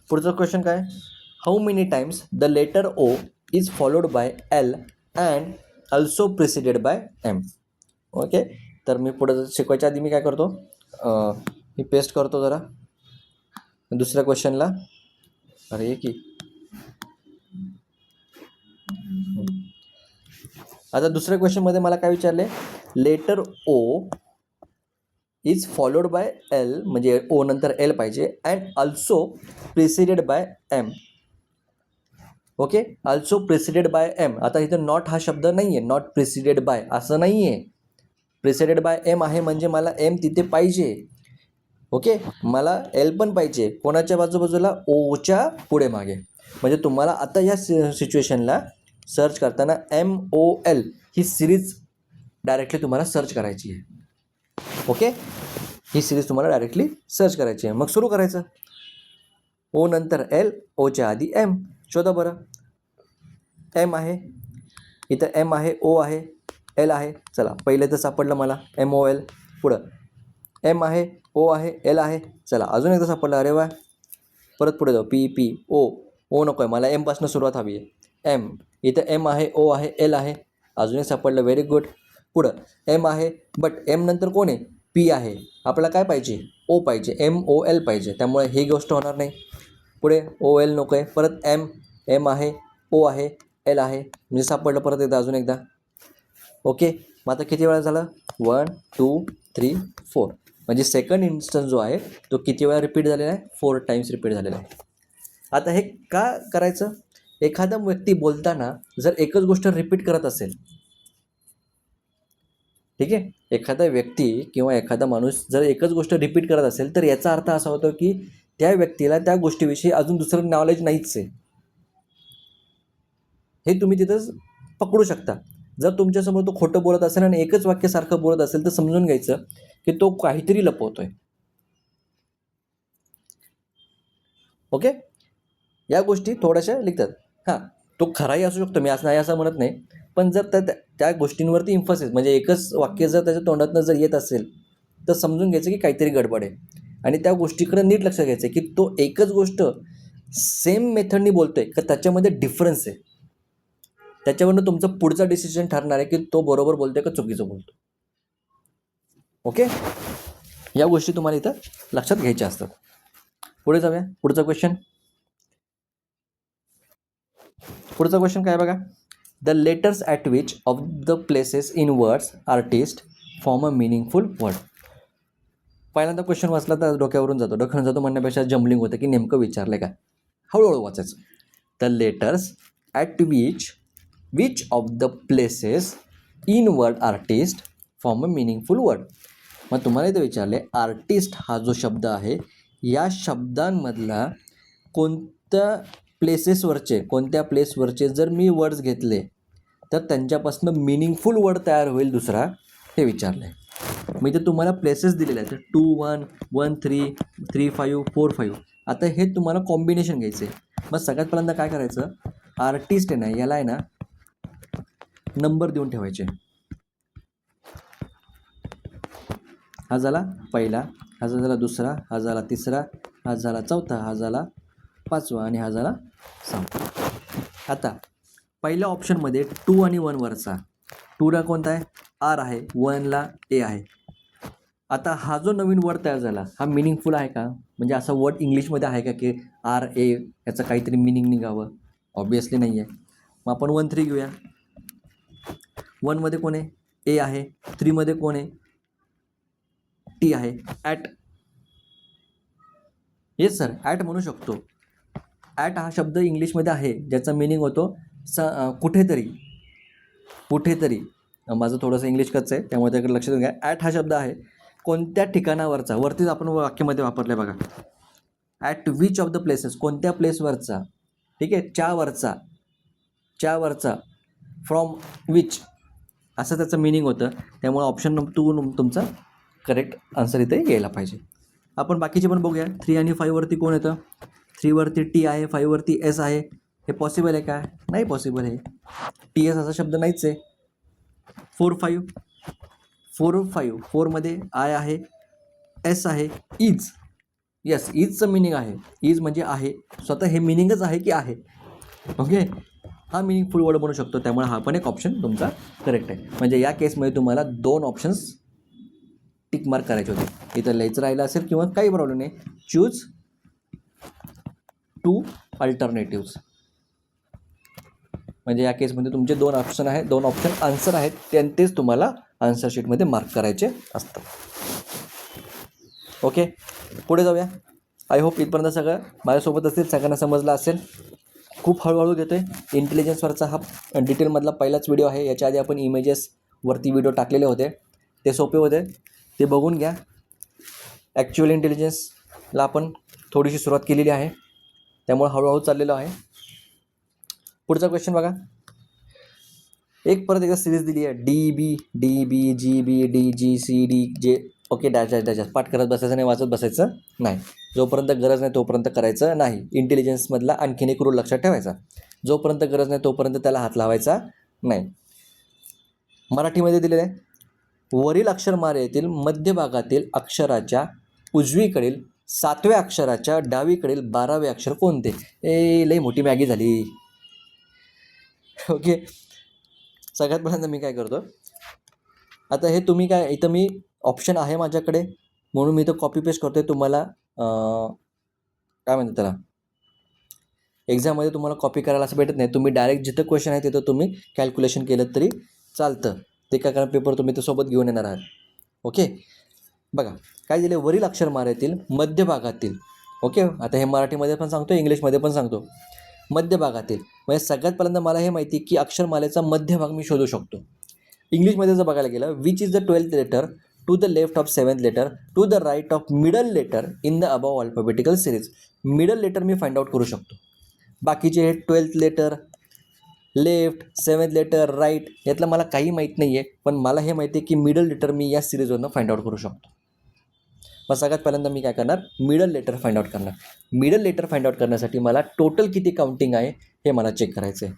पुढचं क्वेश्चन काय, how many times the letter O is followed by L and also preceded by M. Okay, तर मी पुढं शिकवायच्या आधी मी काय करतो, मी पेस्ट करतो जरा दुसऱ्या क्वेश्चनला. अरे की आता दुसऱ्या क्वेश्चनमध्ये मला काय विचारले, letter O is followed by L, म्हणजे ओ नंतर एल पाहिजे, and also preceded by M. Okay, also preceded by M. आता इथं नॉट हा शब्द नाही आहे, नॉट प्रिसिडेड बाय असं नाही आहे, प्रिसिडेड बाय एम आहे, म्हणजे मला एम तिथे पाहिजे. ओके, मला एल पण पाहिजे, कोणाच्या बाजूबाजूला, ओच्या पुढे मागे. म्हणजे तुम्हाला आता या सिच्युएशनला सर्च करताना MOL ही सिरीज डायरेक्टली तुम्हाला सर्च करायची आहे. ओके, ही सिरीज तुम्हाला डायरेक्टली सर्च करायची आहे. मग सुरू करायचं, ओ नंतर एल, ओच्या आधी एम. शोधा बरं. एम आहे, इथं एम आहे, ओ आहे, एल आहे. चला, पहिले तर सापडलं मला MOL. पुढं एम आहे, ओ आहे, एल आहे. चला, अजून एकदा सापडलं. अरे वा, परत पुढे जाऊ. पी ओ नको आहे मला, एमपासून सुरुवात हवी आहे. एम, इथं एम आहे, ओ आहे, एल आहे. अजून एक सापडलं. Very good. पुढं एम आहे, बट एम नंतर कोण आहे, पी आहे. आपल्याला काय पाहिजे, ओ पाहिजे, MOL पाहिजे, त्यामुळे ही गोष्ट होणार नाही. पुढे OL नको आहे. परत एम आहे, ओ आहे, एल आहे, म्हणजे सापडलं परत एकदा, अजून एकदा. ओके, मग आता किती वेळा झालं, 1 2 3 4, म्हणजे सेकंड इन्स्टन्स जो आहे तो किती वेळा रिपीट झालेला आहे, 4 टाइम्स रिपीट झालेला आहे. आता हे का करायचं, एखादा व्यक्ती बोलताना जर एकच गोष्ट रिपीट करत असेल, ठीक आहे, एखादा व्यक्ती किंवा एखादा माणूस जर एकच गोष्ट रिपीट करत असेल, तर याचा अर्थ असा होतो की त्या व्यक्तीला त्या गोष्टीविषयी अजून दुसरं नॉलेज नाहीच आहे. हे तुम्ही तिथंच पकडू शकता. जर तुमच्यासमोर तो खोटं बोलत असेल आणि एकच वाक्यासारखं बोलत असेल, तर समजून घ्यायचं की तो काहीतरी लपवतोय. ओके, या गोष्टी थोड्याशा लिखतात. हां, तो खराही असू शकतो, मी असं नाही असं म्हणत नाही, पण जर त्या गोष्टींवरती इम्फसिस, म्हणजे एकच वाक्य जर त्याच्या तोंडातनं जर येत असेल, तर समजून घ्यायचं की काहीतरी गडबड आहे. आणि त्या गोष्टीकडे नीट लक्ष घ्यायचं की तो एकच गोष्ट सेम मेथडनी बोलतोय का त्याच्यामध्ये डिफरन्स आहे. त्याच्यावरनं तुमचं पुढचा डिसिजन ठरणार आहे की तो बरोबर बोलतोय का चुकीचं बोलतो. ओके, या गोष्टी तुम्हाला इथं लक्षात घ्यायच्या असतात. पुढे जाऊया. पुढचा क्वेश्चन काय बघा, the letters at which of the places in words artist form a meaningful word. पहिल्यांदा क्वेश्चन वाचला तर डोक्यावरून जातो म्हणण्यापेक्षा जम्बलिंग होतं की नेमकं विचारलं का. हळूहळू वाचायचं. The letters at which of the places in word artist form a meaningful word. मग तुम्हाला इथं विचारले, आर्टिस्ट हा जो शब्द आहे, या शब्दांमधला कोणत्या प्लेसवरचे जर मी वर्ड्स घेतले तर त्यांच्यापासून मिनिंगफुल वर्ड तयार होईल दुसरा, हे विचारलं आहे. मी तर तुम्हाला प्लेसेस दिलेले आहेत, 2 1 1 3 3 5 4 5. आता हे तुम्हाला कॉम्बिनेशन घ्यायचं आहे. मग सगळ्यात पहिल्यांदा काय करायचं, आर्टिस्ट आहे ना, याला आहे ना नंबर देऊन ठेवायचे. हा झाला पहिला, हा झाला दुसरा, हा झाला तिसरा, हा झाला चौथा, हा झाला पाचवा, आणि हा झाला 6. आता पहिल्या ऑप्शनमध्ये 2 आणि 1 वरचा, 2ला कोणता आहे, आर आहे, 1ला ए आहे. आता हा जो नवीन वर्ड तयार झाला, हा मिनिंगफुल आहे का, म्हणजे असा वर्ड इंग्लिशमध्ये आहे का की RA याचं काहीतरी मिनिंग निघावं, ऑब्वियसली नाही आहे. मग आपण 1 3 घेऊया. 1मध्ये कोण आहे, ए आहे. 3मध्ये कोण आहे, टी आहे. ॲट येस सर, ॲट म्हणू शकतो. ॲट हा शब्द इंग्लिशमध्ये आहे ज्याचा मिनिंग होतो कुठेतरी. कुठेतरी माझं थोडंसं इंग्लिश कच्चं आहे त्यामुळे त्याकडे लक्ष देऊन घ्या. ॲट हा शब्द आहे कोणत्या ठिकाणावरचा, वरतीच आपण वाक्यामध्ये वापरलं आहे बघा. At which of the places, कोणत्या प्लेसवरचा, ठीक आहे, च्यावरचा, फ्रॉम विच, असं त्याचं मिनिंग होतं. त्यामुळे ऑप्शन नंबर 2 तुमचा करेक्ट आन्सर इथे यायला पाहिजे. आपण बाकीचे पण बघूया. 3 आणि 5 वरती कोण येतं? 3 वरती टी आहे, 5 वरती एस आहे. हे पॉसिबल आहे का? नाही पॉसिबल आहे. टी एस असा शब्द नाहीच आहे. 4 5 4मध्ये आय आहे, एस आहे, इज. येस, इजचं मिनिंग आहे. इज म्हणजे आहे, स्वतः हे मिनिंगच आहे की आहे. ओके, हा मिनिंगफुल वर्ड बनू शकतो. त्यामुळे हा पण एक ऑप्शन तुमचा करेक्ट आहे. म्हणजे या केसमध्ये तुम्हाला 2 ऑप्शन्स टिक मार्क करायचे होते. इथं लिहायचं राहिलं असेल किंवा काही प्रॉब्लेम नाही. Choose 2 alternatives. म्हणजे या केसमध्ये तुमचे 2 ऑप्शन आहेत, 2 ऑप्शन आन्सर आहेत, तेच तुम्हाला आन्सर शीटमध्ये मार्क करायचे असतात. ओके, पुढे जाऊया. आय होप इथपर्यंत सगळं माझ्यासोबत असतील, सगळ्यांना समजलं असेल. खूप हळूहळू घेतो आहे. इंटेलिजन्सवरचा हा डिटेलमधला पहिलाच व्हिडिओ आहे. याच्या आधी आपण इमेजेसवरती व्हिडिओ टाकलेले होते, ते सोपे होते, ते बघून घ्या. ॲक्च्युअल इंटेलिजन्सला आपण थोडीशी सुरुवात केलेली आहे, त्यामुळे हळूहळू चाललेलो आहे. पुढचा क्वेश्चन बघा. एक परत एकदा सिरीज दिली आहे, D B G B D G C D J. Okay, dash dash dash. पाठ करत बसायचं नाही, वाचत बसायचं नाही. जोपर्यंत गरज नाही तोपर्यंत करायचं नाही. इंटेलिजन्समधला आणखीन एक रूल लक्षात ठेवायचा, जोपर्यंत गरज नाही तोपर्यंत त्याला हात लावायचा नाही. मराठीमध्ये दिलेलं आहे, वरील अक्षरमालेतील मध्यभागातील अक्षराच्या उजवीकडील 7व्या अक्षराच्या डावीकडील 12वे अक्षर कोणते? लई मोठी मॅगी झाली. ओके, सगळ्यात पहिल्यांदा मी काय करतो, आता हे तुम्ही काय, इथं मी ऑप्शन आहे माझ्याकडे म्हणून मी इथं कॉपी पेस्ट करतो आहे. तुम्हाला काय म्हणतात त्याला, एक्झाममध्ये तुम्हाला कॉपी करायला असं भेटत नाही. तुम्ही डायरेक्ट जिथं क्वेश्चन आहे तिथं तुम्ही कॅल्क्युलेशन केलं तरी चालतं. ते काय कारण पेपर तुम्ही ते सोबत घेऊन येणार आहात. ओके, बघा काय दिले, वरील अक्षरमालेतील मध्यभागातील. ओके, आता हे मराठीमध्ये पण सांगतो, इंग्लिशमध्ये पण सांगतो. मध्यभागातील म्हणजे सगळ्यात पहिल्यांदा मला हे माहिती की अक्षरमालेचा मध्यभाग मी शोधू शकतो. इंग्लिशमध्ये जर बघायला गेलं, which is the 12th letter to the left of 7th letter to the right of middle letter in the above alphabetical series. Middle letter मी फाइंड आउट करू शकतो. बाकीचे 12th letter, left, 7th letter, right, यातलं मला काही माहीत नाही आहे. पण मला हे माहिती आहे की मिडल लेटर मी या सिरीजवरनं फाइंड आउट करू शकतो. मग सगळ्यात पहिल्यांदा मी काय करणार, मिडल लेटर फाइंड आउट करणार. मिडल लेटर फाइंड आउट करण्यासाठी मला टोटल किती काउंटिंग आहे हे मला चेक करायचं आहे.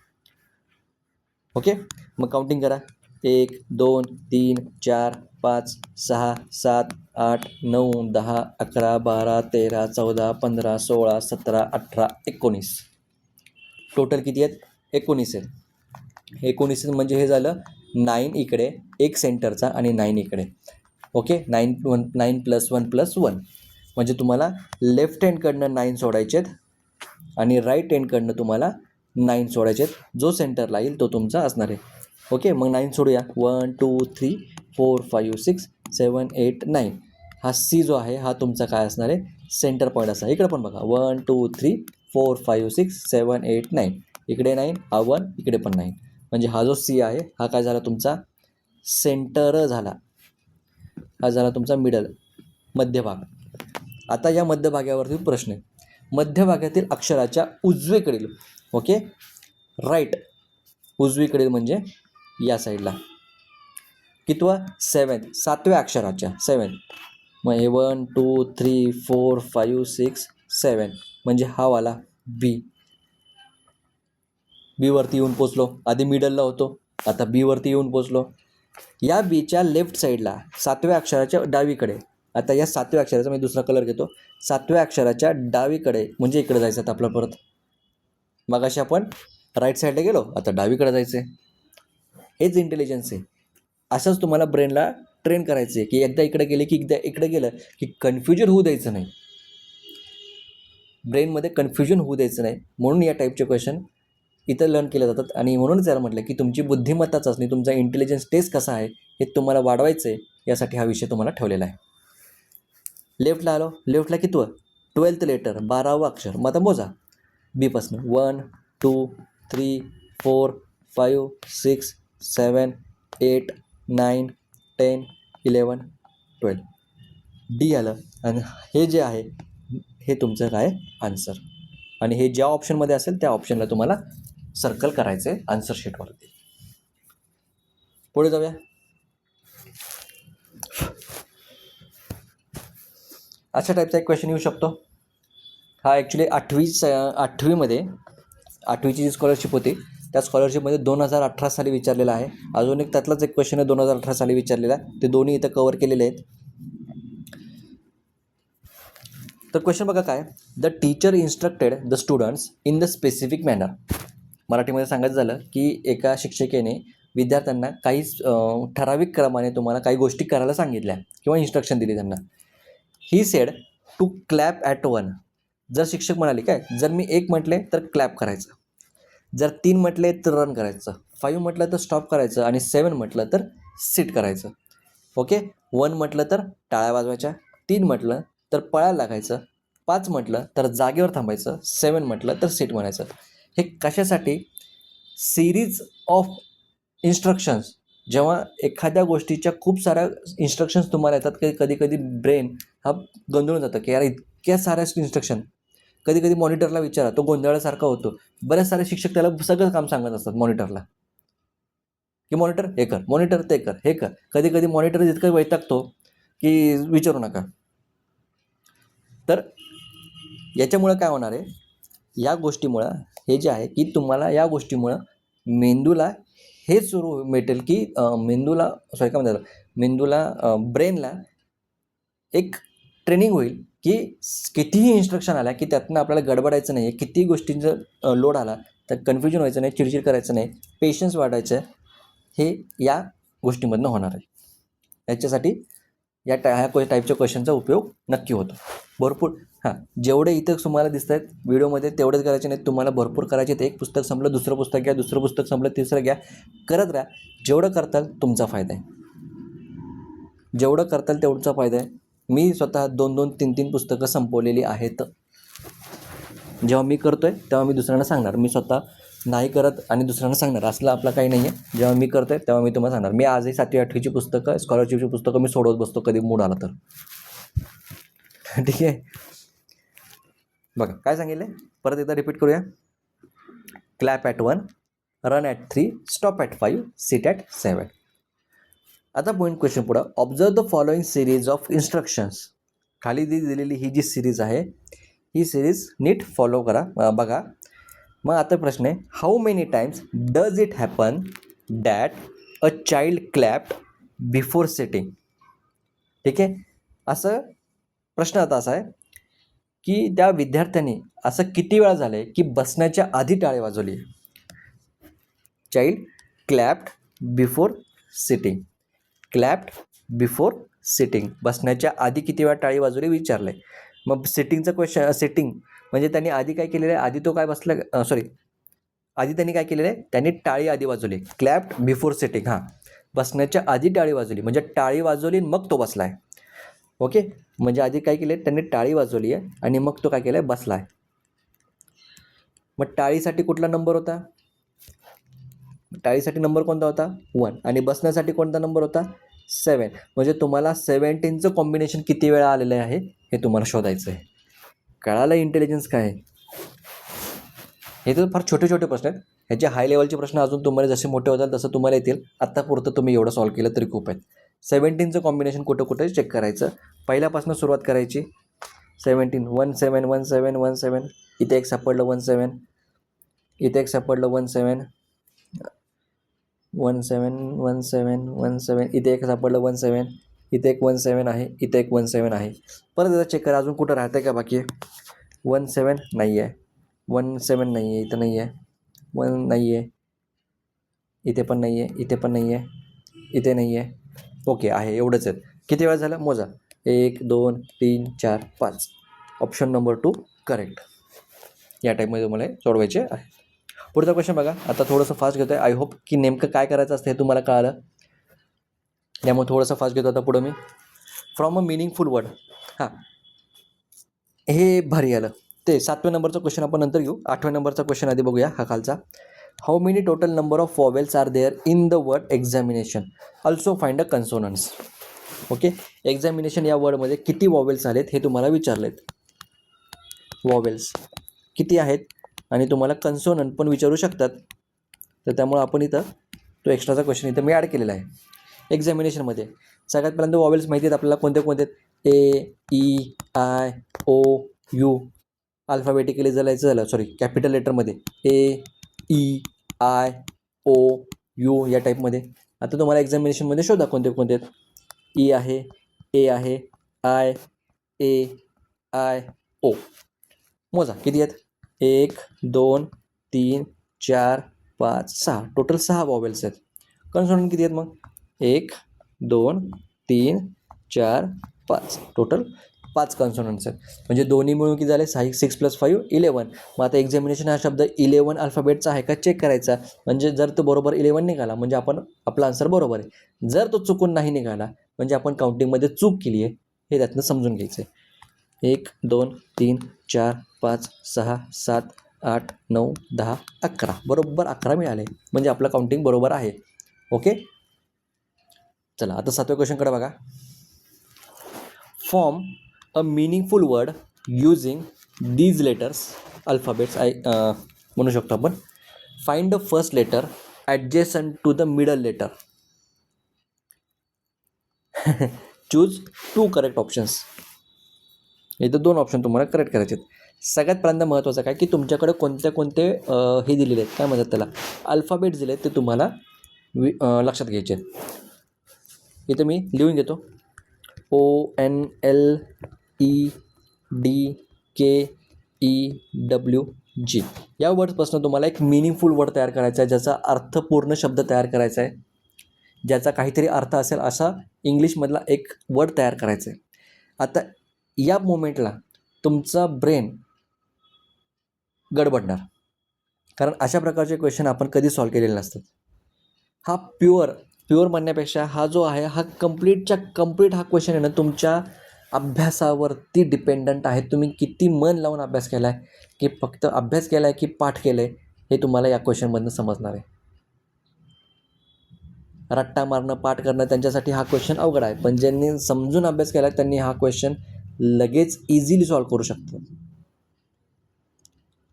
ओके, मग काउंटिंग करा. 1 2 3 4 5 6 7 8 9 10 11 12 13 14 15 16 17 18 19. टोटल किती आहेत? 19 आहेत. 19 म्हणजे हे झालं 9 इकडे, एक सेंटरचा आणि 9 इकडे. ओके, 9 + 1 + 1 म्हणजे तुम्हाला लेफ्ट हँडकडनं 9 सोडायचे आहेत आणि राईट हँडकडनं तुम्हाला 9 सोडायचे आहेत. जो सेंटरला येईल तो तुमचा असणार आहे. ओके, मग 9 सोडूया. 1 2 3 4 5 6 7 8 9. हा सी जो आहे हा तुमचा काय असणार आहे, सेंटर पॉईंट असा. इकडे पण बघा 1 2 3 4 5 6 7 8 9. इकडे 9, हा 1, इकडे पण 9. म्हणजे हा जो सी आहे हा काय झाला तुमचा सेंटर झाला. हा झाला तुमचा मिडल, मध्यभाग. आता या मध्यभागावरती प्रश्न आहे. मध्यभागातील अक्षराच्या उजवीकडील, ओके, राईट, उजवीकडील म्हणजे या साईडला कितवा, 7th, 7व्या अक्षराच्या 7th. मग हे 1 2 3 4 5 6 7 म्हणजे हा वाला बी. बीवरती येऊन पोचलो. आधी मिडलला होतो, आता बीवरती येऊन पोचलो. या बीच्या लेफ्ट साईडला 7व्या अक्षराच्या डावीकडे, आता या 7व्या अक्षराचा मी दुसरा कलर घेतो. 7व्या अक्षराच्या डावीकडे म्हणजे इकडे जायचं आता आपलं परत. मग अशी आपण राईट साईडला गेलो, आता डावीकडे जायचं आहे. हेच इंटेलिजन्स आहे. असंच तुम्हाला ब्रेनला ट्रेन करायचं आहे की एकदा इकडे गेले की एकदा इकडे गेलं की कन्फ्युजन होऊ द्यायचं नाही. ब्रेनमध्ये कन्फ्युजन होऊ द्यायचं नाही. म्हणून या टाईपचे क्वेश्चन इथं लर्न केले जातात. आणि म्हणूनच याला म्हटलं की तुमची बुद्धिमत्ता चाचणी, तुमचा इंटेलिजन्स टेस्ट कसा आहे हे तुम्हाला वाढवायचं आहे. यासाठी हा विषय तुम्हाला ठेवलेला आहे. लेफ्टला आलो, लेफ्टला कितवं 12th लेटर 12वं अक्षर. मग आता मोजा बीपासून 1 2 3 4 5 6 7 8 9 10 11 12. डी आलं. आणि हे जे आहे हे तुमचं काय आन्सर. आणि हे ज्या ऑप्शनमध्ये असेल त्या ऑप्शनला तुम्हाला सर्कल करायचं आहे आन्सर शीटवरती. पुढे जाऊया. अशा टाईपचा एक क्वेश्चन येऊ शकतो. हा ॲक्च्युली आठवीमध्ये 8वीची जी स्कॉलरशिप होती त्या स्कॉलरशिपमध्ये 2018 साली विचारलेला आहे. अजून एक त्यातलाच एक क्वेश्चन आहे 2018 साली विचारलेला आहे. ते दोन्ही इथं कवर केलेले आहेत. तर क्वेश्चन बघा काय. The teacher instructed the students in the specific manner. मराठीमध्ये सांगायचं झालं की एका शिक्षकेने विद्यार्थ्यांना काही ठराविक क्रमाने तुम्हाला काही गोष्टी करायला सांगितल्या किंवा इन्स्ट्रक्शन दिली त्यांना. He said to clap at 1. जर शिक्षक म्हणाले काय, जर मी 1 म्हटले तर क्लॅप करायचं, जर 3 म्हटले तर रन करायचं, 5 म्हटलं तर स्टॉप करायचं आणि 7 म्हटलं तर सिट करायचं. ओके. 1 म्हटलं तर टाळ्या वाजवायच्या, 3 म्हटलं तर पळायला लागायचं, 5 म्हटलं तर जागेवर थांबायचं, 7 म्हटलं तर सिट म्हणायचं. हे कशासाठी? Series of instructions. जेव्हा एखाद्या गोष्टीच्या खूप साऱ्या इन्स्ट्रक्शन्स तुम्हाला येतात की कधी कधी ब्रेन हा गोंधळून जातं की यार इतक्या साऱ्या इन्स्ट्रक्शन. कधी कधी मॉनिटरला विचारा, तो गोंधळासारखा होतो. बरेच सारे शिक्षक त्याला सगळं काम सांगत असतात मॉनिटरला की मॉनिटर हे कर, मॉनिटर ते कर, हे कर. कधी कधी मॉनिटर इतकं वैतागतो की विचारू नका. तर याच्यामुळं काय होणार आहे, या गोष्टीमुळं हे जे आहे की तुम्हाला या गोष्टीमुळं मेंदूला हे सुरू भेटेल की मेंदूला ब्रेनला एक ट्रेनिंग होईल की कितीही इन्स्ट्रक्शन आल्या की त्यातनं आपल्याला गडबडायचं नाही आहे. कितीही गोष्टींचं लोड आला तर कन्फ्युजन व्हायचं नाही, चिडचिड करायचं नाही, पेशन्स वाढायचं. हे या गोष्टीमधनं होणार आहे. याच्यासाठी ह्या टाईपच्या क्वेश्चनचा उपयोग नक्की होतो भरपूर. जेवढे इथं तुम्हाला दिसत आहेत व्हिडिओमध्ये तेवढेच करायचे नाहीत, तुम्हाला भरपूर करायचे. एक पुस्तक संपलं दुसरं पुस्तक घ्या, दुसरं पुस्तक संपलं तिसरं घ्या, करत राहा. जेवढं करताल तुमचा फायदा आहे, जेवढं करताल तेवढाचा फायदा आहे. मी स्वतः 2-2, 3-3 पुस्तकं संपवलेली आहेत. जेव्हा मी करतो आहे तेव्हा मी दुसऱ्यांना सांगणार, मी स्वतः नाही करत आणि दुसऱ्यांना सांगणार असलं आपलं काही नाही आहे. जेव्हा मी करतो आहे तेव्हा मी तुम्हाला सांगणार. मी आजही 7वी-8वीची पुस्तकं, स्कॉलरशिपची पुस्तकं मी सोडवत बसतो कधी मूड आला तर. ठीक आहे. बघा काय सांगितलं, परत एकदा रिपीट करूया. Clap at 1, run at 3, stop at 5, sit at 7. आता पॉईंट क्वेश्चन पुढं. Observe the following series of instructions. खाली दिलेली ही जी सिरीज आहे ही सिरीज नीट फॉलो करा, बघा. मग आता प्रश्न आहे, how many times does it happen that a child clapped before sitting. ठीक आहे. असं प्रश्न आता असा आहे की त्या विद्यार्थ्यांनी असं किती वेळा झालं आहे की बसण्याच्या आधी टाळी वाजवली. Child clapped before sitting, clapped before sitting, बसण्याच्या आधी किती वेळा टाळी वाजवली विचारलं आहे. मग सिटिंगचं क्वेश्चन, सिटिंग म्हणजे त्यांनी आधी काय केलेलं आहे, आधी तो काय बसला, आधी त्यांनी काय केलेलं आहे, त्यांनी टाळी आधी वाजवली. क्लॅप्ड बिफोर सिटिंग, बसण्याच्या आधी टाळी वाजवली म्हणजे टाळी वाजवली मग तो बसला आहे. ओके. म्हणजे आधी काय केलं आहे, त्यांनी टाळी वाजवली आहे आणि मग तो काय केलं आहे, बसला आहे. मग टाळीसाठी कुठला नंबर होता, टाळीसाठी नंबर कोणता होता 1 आणि बसण्यासाठी कोणता नंबर होता 7. म्हणजे तुम्हाला 17चं कॉम्बिनेशन किती वेळा आलेलं आहे हे तुम्हाला शोधायचं आहे. कळालं इंटेलिजन्स काय आहे. हे तर फार छोटे छोटे प्रश्न आहेत. ह्याचे हाय लेवलचे प्रश्न अजून तुम्हाला जसे मोठे होतात तसं तुम्हाला येतील. आत्तापुरतं तुम्ही एवढं सॉल्व्ह केलं तरी खूप आहेत. 17चं कॉम्बिनेशन कुठं कुठं चेक करायचं, पहिल्यापासून सुरुवात करायची. 17 1 7 1 7 1 7, इथे एक सापडलं 1 7, इथे एक सापडलं 1 7 1 7 1 7 1 7, इथे एक सापडलं 1 7, इथे एक 1 7 आहे, इथे एक 1 7 आहे. परत एकदा चेक करा अजून कुठं राहतं का बाकी. 1 7 नाही आहे, 1 7 नाही आहे, इथं नाही आहे, 1 नाही आहे, इथे पण नाही आहे, इथे पण नाही आहे, इथे नाही आहे. ओके आहे, एवढंच आहेत. किती वेळा झालं मोजा, 1 2 3 4 5. Option number 2 correct. या टाईपमध्ये तुम्हाला सोडवायचे आहे. पुढचा क्वेश्चन बघा. आता थोडंसं फास्ट घेतो आहे. आय होप की नेमकं काय करायचं असतं हे तुम्हाला कळालं. त्यामुळे थोडंसं फास्ट घेतो आता पुढं मी. From a meaningful word. हे भारी आलं. ते 7व्या नंबरचा क्वेश्चन आपण नंतर घेऊ. 8व्या नंबरचा क्वेश्चन आधी बघूया हा खालचा. How many total number of vowels are there in the word examination, also find a consonants. Okay, examination या वर्डमध्ये किती वॉवेल्स आलेत हे तुम्हाला विचारलेत. वॉवेल्स किती आहेत आणि तुम्हाला कन्सोनंट पण विचारू शकतात. तर त्यामुळे आपण इथं तो एक्स्ट्राचा क्वेश्चन इथं मी ॲड केलेला आहे. एक्झामिनेशनमध्ये सगळ्यात पहिल्यांदा वॉवेल्स माहिती आहेत आपल्याला कोणते कोणते आहेत. A, E, I, O, U. Alphabetically capital लेटरमध्ये A, E, I, O, U या टाईपमध्ये. आता तुम्हाला एक्झामिनेशनमध्ये शोधा कोणते कोणते आहेत. ई आहे, ए आहे, आय, ए, आय, ओ. मोजा किती आहेत. 1 2 3 4 5 6, टोटल 6 वॉवेल्स आहेत. कन्सोनंट किती आहेत मग. 1 2 3 4 5, टोटल 5 कन्सोनंट्स आहेत. म्हणजे दोन्ही मिळून किती झाले. 6 + 5 11. मग आता एक्झामिनेशन हा शब्द 11 अल्फाबेटचा आहे का चेक करायचा. म्हणजे जर तो बरोबर 11 निघाला म्हणजे आपला आन्सर बरोबर आहे. जर तो चुकून नाही निघाला म्हणजे आपण काउंटिंगमध्ये चूक केली आहे हे त्यातनं समजून घ्यायचं आहे. 1 2 3 4 5 6 7 8 9 10 11, बरोबर 11 मिळाले म्हणजे आपलं काउंटिंग बरोबर आहे. ओके, चला आता 7व्या क्वेश्चनकडे बघा. Form a meaningful word using these letters alphabets म्हणू शकतो आपण. Find the first letter adjacent to the middle letter. Choose 2 correct options. इथं 2 ऑप्शन तुम्हाला करेक्ट करायचे आहेत. सगळ्यात पहिल्यांदा महत्त्वाचं काय की तुमच्याकडे कोणते हे दिलेले आहेत, काय म्हणतात त्याला, अल्फाबेट्स दिले आहेत, ते तुम्हाला लक्षात घ्यायचे आहेत. इथं मी लिहून घेतो. ONLEDKEWG या वर्ड्सपासून तुम्हाला एक मिनिंगफुल वर्ड तयार करायचा आहे, ज्याचा अर्थपूर्ण शब्द तयार करायचा आहे, ज्याचा काहीतरी अर्थ असेल असा इंग्लिशमधला एक वर्ड तयार करायचा आहे. आता या मोमेंटला तुमचा ब्रेन गडबडणार, कारण अशा प्रकारचे क्वेश्चन आपण कधी सॉल्व केलेले नसतात. हा प्युअर म्हणण्यापेक्षा हा जो आहे हा कम्प्लीट हा क्वेश्चन आहे ना तुमच्या अभ्यासावरती डिपेंडंट आहे. तुम्ही किती मन लावून अभ्यास केला आहे, की फक्त अभ्यास केला आहे की पाठ केलं आहे, हे तुम्हाला या क्वेश्चनमधनं समजणार आहे. रट्टा मारणं, पाठ करणं त्यांच्यासाठी हा क्वेश्चन अवघड आहे, पण ज्यांनी समजून अभ्यास केला त्यांनी हा क्वेश्चन लगेच इझिली सॉल्व करू शकतात.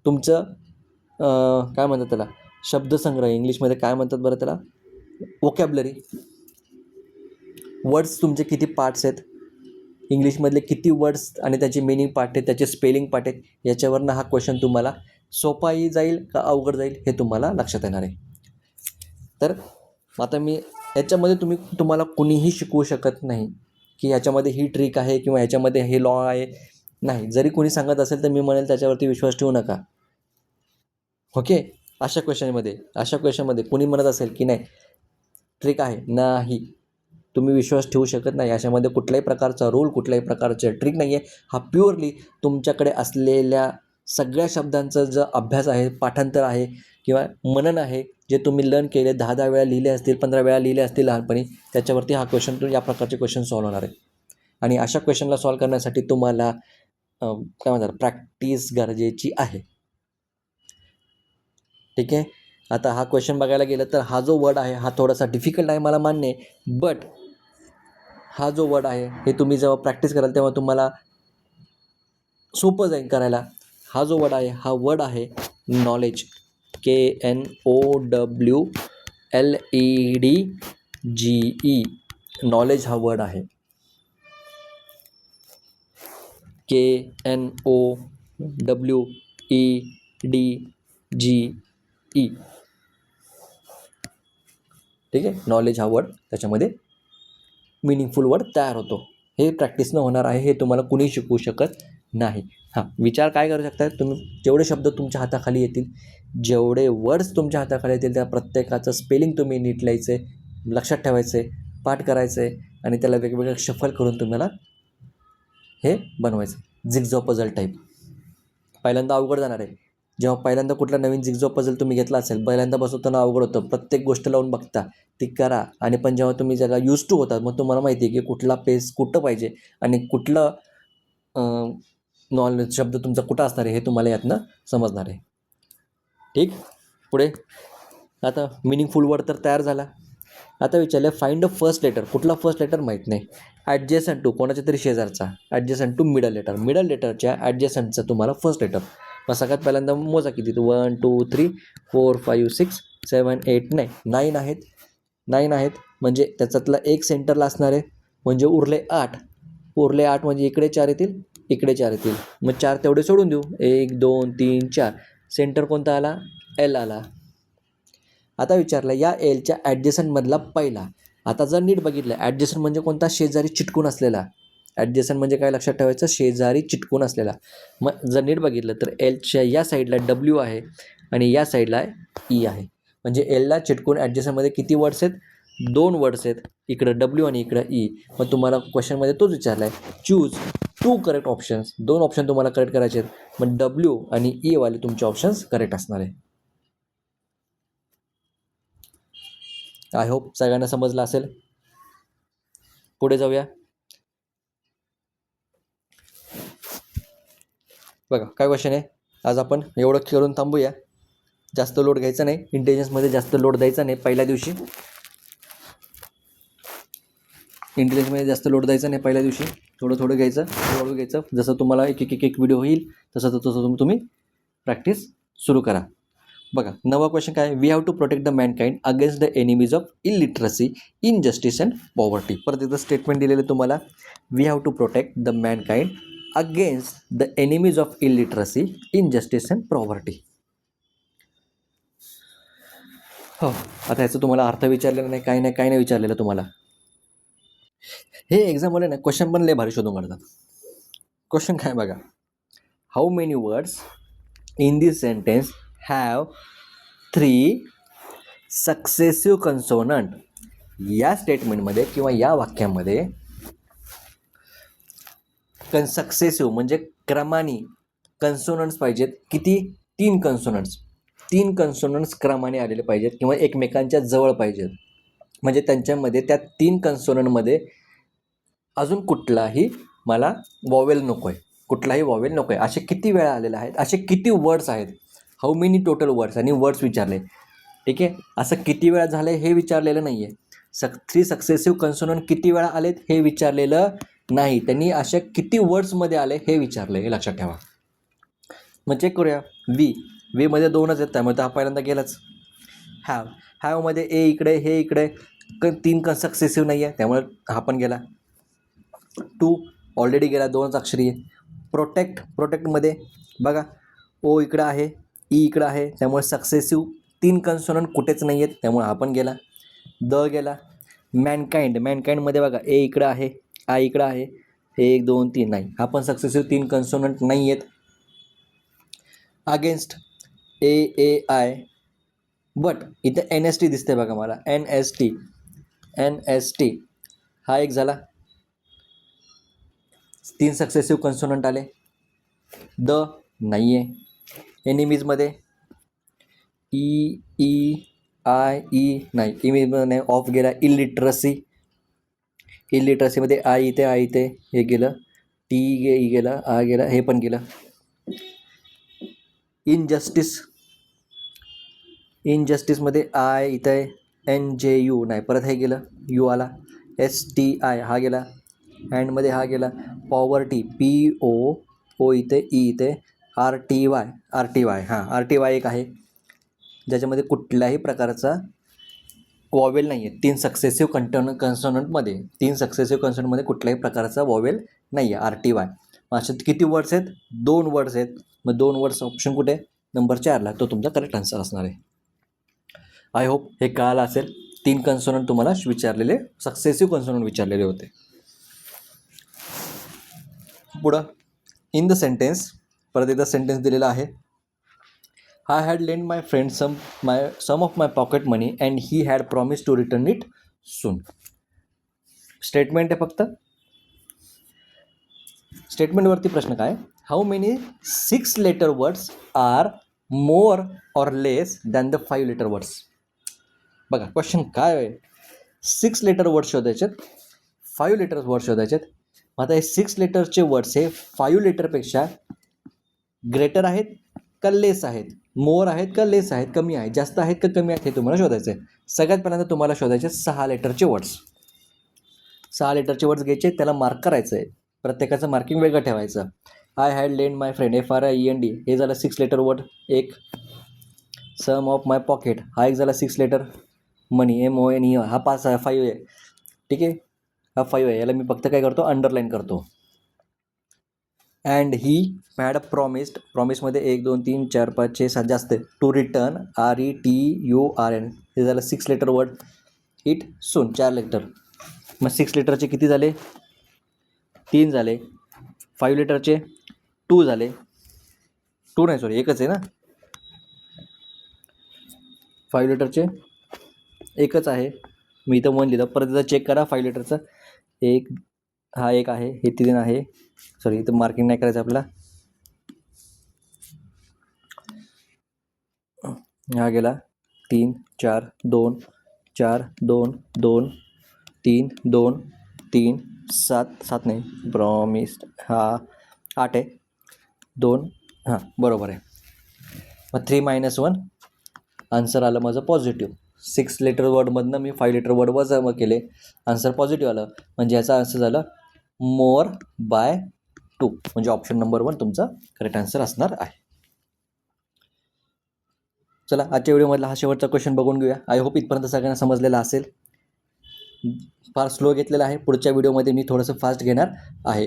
तुमचं काय म्हणतात त्याला, शब्दसंग्रह इंग्लिशमध्ये काय म्हणतात बरं त्याला, वोकॅब्लरी. वर्ड्स तुमचे किती पार्ट्स आहेत, इंग्लिशमधले किती वर्ड्स आणि त्याची मिनिंग पार्ट आहे, त्याचे स्पेलिंग पार्ट आहेत, याच्यावरनं हा क्वेश्चन तुम्हाला सोपाही जाईल का अवघड जाईल हे तुम्हाला लक्षात येणार आहे. तर आता मी याच्यामध्ये तुम्हाला कुणीही शिकवू शकत नाही की ह्याच्यामध्ये ही ट्रिक आहे किंवा ह्याच्यामध्ये हे लॉ आहे. नाही, जरी कोणी सांगत असेल तर मी म्हणेल त्याच्यावरती विश्वास ठेवू नका. ओके, अशा क्वेश्चनमध्ये कुणी म्हणत असेल की नाही ट्रिक आहे, नाही, तुम्ही विश्वास ठेवू शकत नाही. अशामध्ये कुठल्याही प्रकारचा रूल, कुठल्याही प्रकारचे ट्रिक नाही आहे. हा प्युअरली तुमच्याकडे असलेल्या सगळ्या शब्दांचा जो अभ्यास आहे, पाठांतर आहे किंवा मनन आहे, जे तुम्ही लर्न केले, 10 वेळा लिहिले असतील, 15 वेळा लिहिले असतील लहानपणी, त्याच्यावरती हा क्वेश्चन या प्रकारचे क्वेश्चन सॉल्व्ह होणार आहे. आणि अशा क्वेश्चनला सॉल्व्ह करण्यासाठी तुम्हाला काय म्हणतात प्रॅक्टिस गरजेची आहे. ठीक आहे, आता हा क्वेश्चन बघायला गेलं तर हा जो वर्ड आहे हा थोडासा डिफिकल्ट आहे, मला मान्य आहे. बट हा जो वर्ड आहे हे तुम्ही जेव्हा प्रॅक्टिस कराल तेव्हा तुम्हाला सोपं जाईल करायला. हा जो वर्ड आहे हा वर्ड आहे नॉलेज. KNOWLEDGE. नॉलेज हा वर्ड आहे. KNOWLEDGE. ठीक आहे, नॉलेज हा वर्ड त्याच्यामध्ये मिनिंगफुल वर्ड तयार होतो. हे प्रॅक्टिसनं होणार आहे, हे तुम्हाला कुणी शिकवू शकत नाही. हां, विचार काय करू शकता तुम्ही, जेवढे शब्द तुमच्या हाताखाली येतील, जेवढे वर्ड्स तुमच्या हाताखाली येतील, त्या प्रत्येकाचं स्पेलिंग तुम्ही नीट लिहायचं आहे, लक्षात ठेवायचं आहे, पाठ करायचं आहे आणि त्याला वेगवेगळं शफल करून तुम्हाला हे बनवायचं. जिगजॉ पझल टाईप. पहिल्यांदा अवघड जाणार आहे. जेव्हा पहिल्यांदा कुठला नवीन जिगजॉ पझल तुम्ही घेतला असेल, पहिल्यांदा बसवताना अवघड होतं, प्रत्येक गोष्ट लावून बघता, ती करा. आणि पण जेव्हा तुम्ही त्याला यूज टू होतात मग तुम्हाला माहिती आहे की कुठला पेस कुठं पाहिजे आणि कुठलं नॉलेज शब्द तुमचा कुठं असणार आहे हे तुम्हाला यातनं समजणार आहे. ठीक. पुढे आता मिनिंगफुल वर्ड तर तयार झाला. आता विचारलं फाइंड अ फर्स्ट लेटर. कुठला फर्स्ट लेटर माहीत नाही. ॲडजेसंट टू कोणाच्या तरी शेजारचा, ॲडजेसंट टू मिडल लेटर. मिडल लेटरच्या ॲडजेसंटचं तुम्हाला फर्स्ट लेटर. मग सगळ्यात पहिल्यांदा मोजा किती, 1 2 3 4 5 6 7 8 9. 9 आहेत. 9 आहेत म्हणजे त्याच्यातला एक सेंटरला असणार आहे, म्हणजे उरले 8. उरले 8 म्हणजे इकडे 4 येतील, इकडे 4 येतील. मग 4 तेवढे सोडून देऊ. 1 2 3 4. सेंटर कोणता आला? एल आला. आता विचारलं या एलच्या ॲडजेसंटमधला पहिला. आता जर नीट बघितलं, ॲडजेसंट म्हणजे कोणता? शेजारी चिटकून असलेला. ॲडजेसंट म्हणजे काय लक्षात ठेवायचं? शेजारी चिटकून असलेला. मग जर नीट बघितलं तर एलच्या या साईडला डब्ल्यू आहे आणि या साईडला ई आहे. म्हणजे एलला चिटकून ॲडजेसंटमध्ये किती वर्ड्स आहेत? 2 वर्ड्स आहेत. इकडं डब्ल्यू आणि इकडं ई. मग तुम्हाला क्वेश्चनमध्ये तोच विचारला आहे, चूज 2 करेक्ट ऑप्शन्स. 2 ऑप्शन तुम्हाला करेक्ट करायचे आहेत. मग डब्ल्यू आणि ई वाले तुमचे ऑप्शन्स करेक्ट असणार आहे. आय होप सगळ्यांना समजलं असेल. पुढे जाऊया. बघा काय क्वेश्चन आहे. आज आपण एवढं करून थांबूया. जास्त लोड घ्यायचा नाही, इंटेलिजन्समध्ये जास्त लोड द्यायचा नाही पहिल्या दिवशी. इंटेलिजन्समध्ये जास्त लोड द्यायचा नाही पहिल्या दिवशी. थोडं थोडं घ्यायचं, हळूहळू घ्यायचं. जसं तुम्हाला एक व्हिडिओ होईल तसं तसं तुम्ही प्रॅक्टिस सुरू करा. बघा नवा क्वेश्चन काय? We have to protect the mankind against the enemies of illiteracy, injustice and poverty. परत एकदा स्टेटमेंट दिलेलं तुम्हाला. We have to protect the mankind against the enemies of illiteracy, injustice and poverty. हो, आता ह्याचं तुम्हाला अर्थ विचारलेला नाही, काही नाही विचारलेलं तुम्हाला. हे एक्झामवाले ना क्वेश्चन पण लय भारी शोधून काढतात. क्वेश्चन काय बघा, how many words in this sentence have 3 successive consonant. या स्टेटमेंटमध्ये किंवा या वाक्यामध्ये सक्सेसिव्ह म्हणजे क्रमाने कन्सोनंट्स पाहिजेत. किती? 3 कन्सोनंट्स. 3 कन्सोनंट्स क्रमाने आलेले पाहिजेत किंवा एकमेकांच्या जवळ पाहिजेत. म्हणजे त्यांच्यामध्ये त्या 3 कन्सोनंटमध्ये अजून कुठलाही मला वॉवेल नको आहे, कुठलाही वॉवेल नको आहे. असे किती वेळा आलेले आहेत, असे किती वर्ड्स आहेत, हाऊ मेनी टोटल वर्ड्स, आणि वर्ड्स विचारले. ठीक आहे. असं किती वेळा झालं हे विचारलेलं नाही आहे. 3 सक्सेसिव्ह कन्सोनंट किती वेळा आलेत हे विचारलेलं नाही. त्यांनी अशा किती वर्ड्समध्ये आले हे विचारले, हे लक्षात ठेवा. मग चेक करूया. वीमध्ये 2च आहेत, त्यामुळे तर हा पहिल्यांदा गेलाच. हॅवमध्ये ए इकडे, हे इकडे, 3 सक्सेसिव्ह नाही आहे, त्यामुळे हा पण गेला. 2 ऑलरेडी गेला, 2च अक्षरी आहे. प्रोटेक्टमध्ये बघा, ओ इकडं आहे, ई इकडं आहे, त्यामुळे सक्सेसिव्ह 3 कन्सोनंट कुठेच नाही आहेत, त्यामुळे हा पण गेला. द गेला. मॅनकाइंडमध्ये बघा, ए इकडं आहे, आय इकडं आहे, 1 2 3 नाही, हा पण सक्सेसिव्ह 3 कन्सोनंट नाही आहेत. अगेन्स्ट ए आय, बट इथं NST दिसते बघा मला, NST हा एक झाला. 3 सक्सेसिव्ह कन्सोनंट आले. द नाही आहे. एनिमीजमध्ये ई नाही, इमेजमध्ये नाही, ऑफ गेला. इलिटरसीमध्ये आय इथे हे गेलं, ई गेलं, आ गेला, हे पण गेलं. इनजस्टिसमध्ये आय इथे आहे, NJU नाही, परत हे गेलं, यू आला. STI हा गेला. अँडमध्ये हा गेला. पॉवर्टी PO इथे, ई इथे, RTY हां, RTY एक आहे ज्याच्यामध्ये कुठल्याही प्रकारचा वॉवेल नाही आहे. 3 सक्सेसिव्ह कन्सोनंटमध्ये कुठल्याही प्रकारचा वॉवेल नाही आहे, RTY. असे किती वर्ड्स आहेत? 2 वर्ड्स आहेत. मग 2 वर्ड्स ऑप्शन कुठे? नंबर 4ला, तो तुमचा करेक्ट आन्सर असणार आहे. आय होप हे कळालं असेल. 3 कन्सोनंट तुम्हाला विचारलेले, सक्सेसिव्ह कन्सोनंट विचारलेले होते. पुढं इन द सेंटेन्स, परत एकदा सेंटेन्स दिलेला आहे. I had lend my friend some of my pocket money and he had promise to return it soon. Statement आहे फक्त. स्टेटमेंटवरती प्रश्न काय? How many 6 letter words are more or less than the 5 letter words. बघा question काय आहे. 6 letter word शोधायचे आहेत, 5 लेटर वर्ड शोधायचे आहेत. आता हे 6 लेटरचे वर्ड्स हे 5 लेटरपेक्षा ग्रेटर आहेत का लेस आहेत, मोर आहेत का लेस आहेत, कमी आहेत, जास्त आहेत का कमी आहेत, हे तुम्हाला शोधायचं आहे. सगळ्यात पहिल्यांदा तुम्हाला शोधायचे 6 लेटरचे वर्ड्स. 6 लेटरचे वर्ड्स घ्यायचे, त्याला मार्क करायचं आहे. प्रत्येकाचं मार्किंग वेगळं ठेवायचं. I had lend my friend, FRIEND, हे झालं 6 लेटर वर्ड एक. सम ऑफ माय पॉकेट, हा एक झाला 6 लेटर. मनी, MONE, हा 5 आहे. ठीक आहे, हा 5 आहे. याला मी फक्त काय करतो, अंडरलाईन करतो. अँड ही हॅड प्रॉमिस्ड, प्रॉमिसमध्ये 1 2 3 4 5 6 7 जास्त आहे. टू रिटर्न, RETURN, हे झालं 6 letter word. It soon, 4 letter. मग 6 लेटरचे किती झाले, 3 झाले. 5 लेटरचे 2 झाले. 2 नाही, सॉरी, एकच आहे ना. 5 लेटरचे एकच आहे, मी इथं 1 लिहिलं. परत इथं चेक करा 5 लेटरचं. एक, हा एक आहे, हे 3 आहे. सॉरी, इथं मार्किंग नाही करायचं आपला. हा गेला 3 4 2 4 2 2 3 2 3 7 नाही, प्रॉमिस्ड, हा 8 आहे. 2, हां बरोबर आहे. मग 3 - 1 आन्सर आलं माझं पॉझिटिव्ह. 6 लेटर वर्डमधनं मी 5 लेटर वर्ड वजा केले, आन्सर पॉझिटिव्ह आलं. म्हणजे याचा आन्सर झालं मोर बाय 2. म्हणजे ऑप्शन नंबर 1 तुमचा करेक्ट आन्सर असणार आहे. चला, आजच्या व्हिडिओमधला हा शेवटचा क्वेश्चन बघून घेऊया. आय होप इथपर्यंत सगळ्यांना समजलेला असेल. फार स्लो घेतलेला आहे, पुढच्या व्हिडिओमध्ये मी थोडंसं फास्ट घेणार आहे.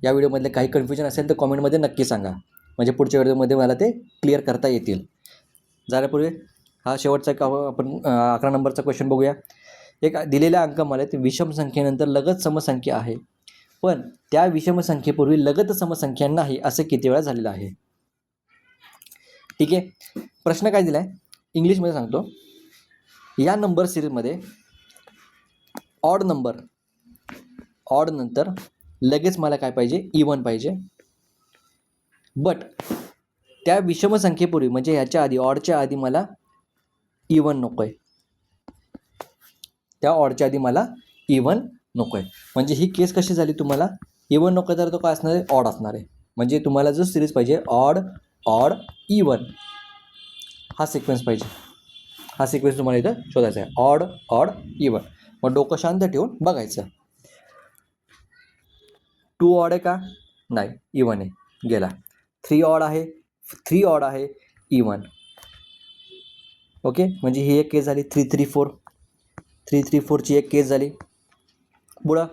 या व्हिडिओमधले काही कन्फ्युजन असेल तर कॉमेंटमध्ये नक्की सांगा, म्हणजे पुढच्या व्हिडिओमध्ये मला ते क्लिअर करता येतील. जाण्यापूर्वी हा शेवटचा आपण 11 नंबरचा क्वेश्चन बघूया. एक दिलेल्या अंकामालेत विषम संख्येनंतर लगत समसंख्या आहे, पण त्या विषम संख्येपूर्वी लगत समसंख्या नाही, असे किती वेळा झालेलं आहे. ठीक आहे, प्रश्न काय दिला आहे इंग्लिशमध्ये सांगतो. या नंबर सिरीजमध्ये ऑड नंतर लगेच मला काय पाहिजे, इवन पाहिजे. बट त्या विषम संख्येपूर्वी म्हणजे ह्याच्या आधी, ऑडच्या आधी मला इवन नको आहे. त्या ऑडच्या आधी मला इवन नको आहे. म्हणजे ही केस कशी झाली, तुम्हाला इवन नको तर तो काय असणार आहे, ऑड असणार आहे. म्हणजे तुम्हाला जो सिरीज पाहिजे ऑड ऑड इवन, हा सिक्वेन्स पाहिजे. हा सिक्वेन्स तुम्हाला इथं शोधायचा आहे, ऑड ऑड इवन. मग डोकं शांत ठेवून बघायचं. 2 ऑड आहे का, नाही, इवन आहे, गेला. 3 ऑड आहे, 3 ऑड आहे, इवन. ओके, म्हणजे ही एक केस झाली. 3 3 4, 3 3 4ची एक केस झाली. पुढं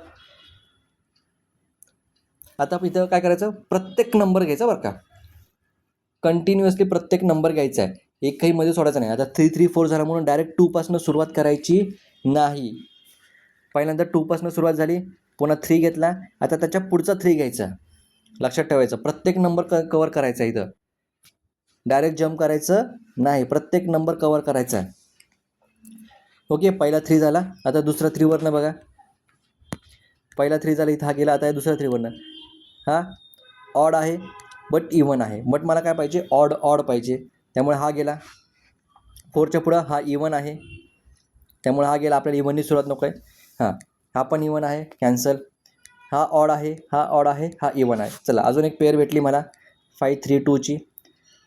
आता इथं काय करायचं, प्रत्येक नंबर घ्यायचा बरं का, कंटिन्युअसली प्रत्येक नंबर घ्यायचा आहे, एक काही मध्ये सोडायचं नाही. आता 3 3 4 झाला म्हणून डायरेक्ट 2 पासून सुरुवात करायची नाही. पहिल्यांदा 2 पासून सुरुवात झाली, पुन्हा 3 घेतला, आता त्याच्या पुढचा 3 घ्यायचा. लक्षात ठेवायचं, प्रत्येक नंबर कवर करायचा. इथं डायरेक्ट जम्प करायचं नाही, प्रत्येक नंबर कवर करायचा. ओके, पहिला 3 झाला, आता दुसरा 3 वरनं बघा. पहिला 3 झाला, इथं हा गेला, आता दुसरा 3 वरनं. हा ऑड आहे बट इवन आहे, बट मला काय पाहिजे, ऑड ऑड पाहिजे, त्यामुळे हा गेला. 4च्या पुढं हा इवन आहे, त्यामुळे हा गेला. आपल्याला इवननी सुरुवात नको आहे. हां, हा पण इवन आहे, कॅन्सल. हा ऑड आहे, हा ऑड आहे, हा इवन आहे. चला, अजून एक पेअर भेटली मला 5 3 2ची.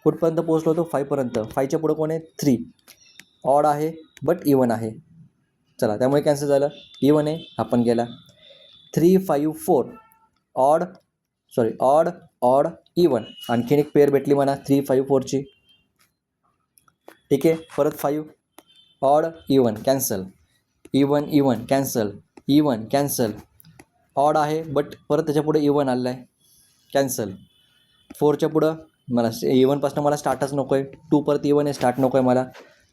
कुठपर्यंत पोहोचलो होतो, 5पर्यंत. 5च्या पुढं कोण आहे, 3. ऑड आहे बट इवन आहे, चला, त्यामुळे कॅन्सल झालं. इवन आहे, हा पण गेला. 3 5 4 ऑड ऑड ऑड इवन. आणखीन एक पेअर भेटली मला 3 5 4ची. ठीक आहे, परत 5 odd even, cancel. Even even cancel, even cancel. Odd आहे बट परत त्याच्या पुढे इवन आलेलं आहे, कॅन्सल. 4च्या पुढं मला इवनपासून मला स्टार्टच नको आहे. 2 परत इवन आहे, स्टार्ट नको आहे मला.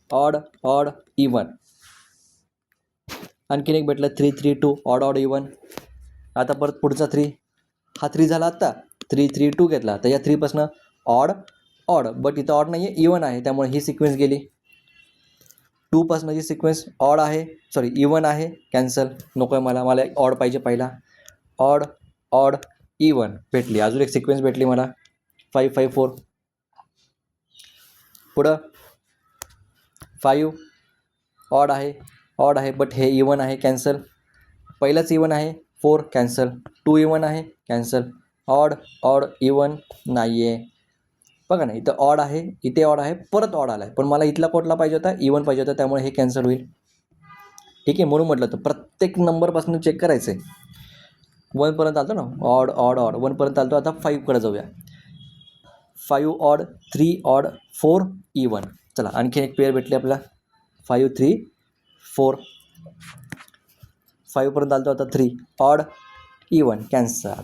Odd odd even. आणखीन एक भेटलं 3 3 2 ऑड ऑड इवन. आता परत पुढचा 3, हा 3 झाला, आता 3 3 2 घेतला, तर या 3पासून ऑड ऑड, बट इथं ऑड नाही आहे, इवन आहे, त्यामुळे ही सिक्वेन्स गेली. 2पासूनची सिक्वेन्स ऑड आहे, सॉरी इवन आहे, कॅन्सल, नको आहे मला, मला ऑड पाहिजे पहिला. ऑड ऑड इवन भेटली. अजून एक सिक्वेन्स भेटली मला 5 5 4. पुढं 5 ऑड आहे बट हे इवन आहे, कॅन्सल. पहिलाच इवन आहे, 4 कॅन्सल. टू इवन आहे कॅन्सल. ऑड ऑड इवन नाही आहे. बघा ना, इथं ऑड आहे, इथे ऑड आहे, परत ऑड आला आहे, पण मला इथला कुठला पाहिजे होता, इवन पाहिजे होता, त्यामुळे हे कॅन्सल होईल. ठीक आहे, म्हणून म्हटलं तर प्रत्येक नंबरपासून चेक करायचं आहे. 1पर्यंत आलतो ना, ऑड ऑड ऑड 1पर्यंत आलतो. आता 5कडे जाऊया. 5 ऑड, 3 ऑड, 4 इवन. चला आणखी एक पेअर भेटली आपल्याला. 5 3 4. 5पर्यंत आलतो, आता 3 ऑड इवन कॅन्सल.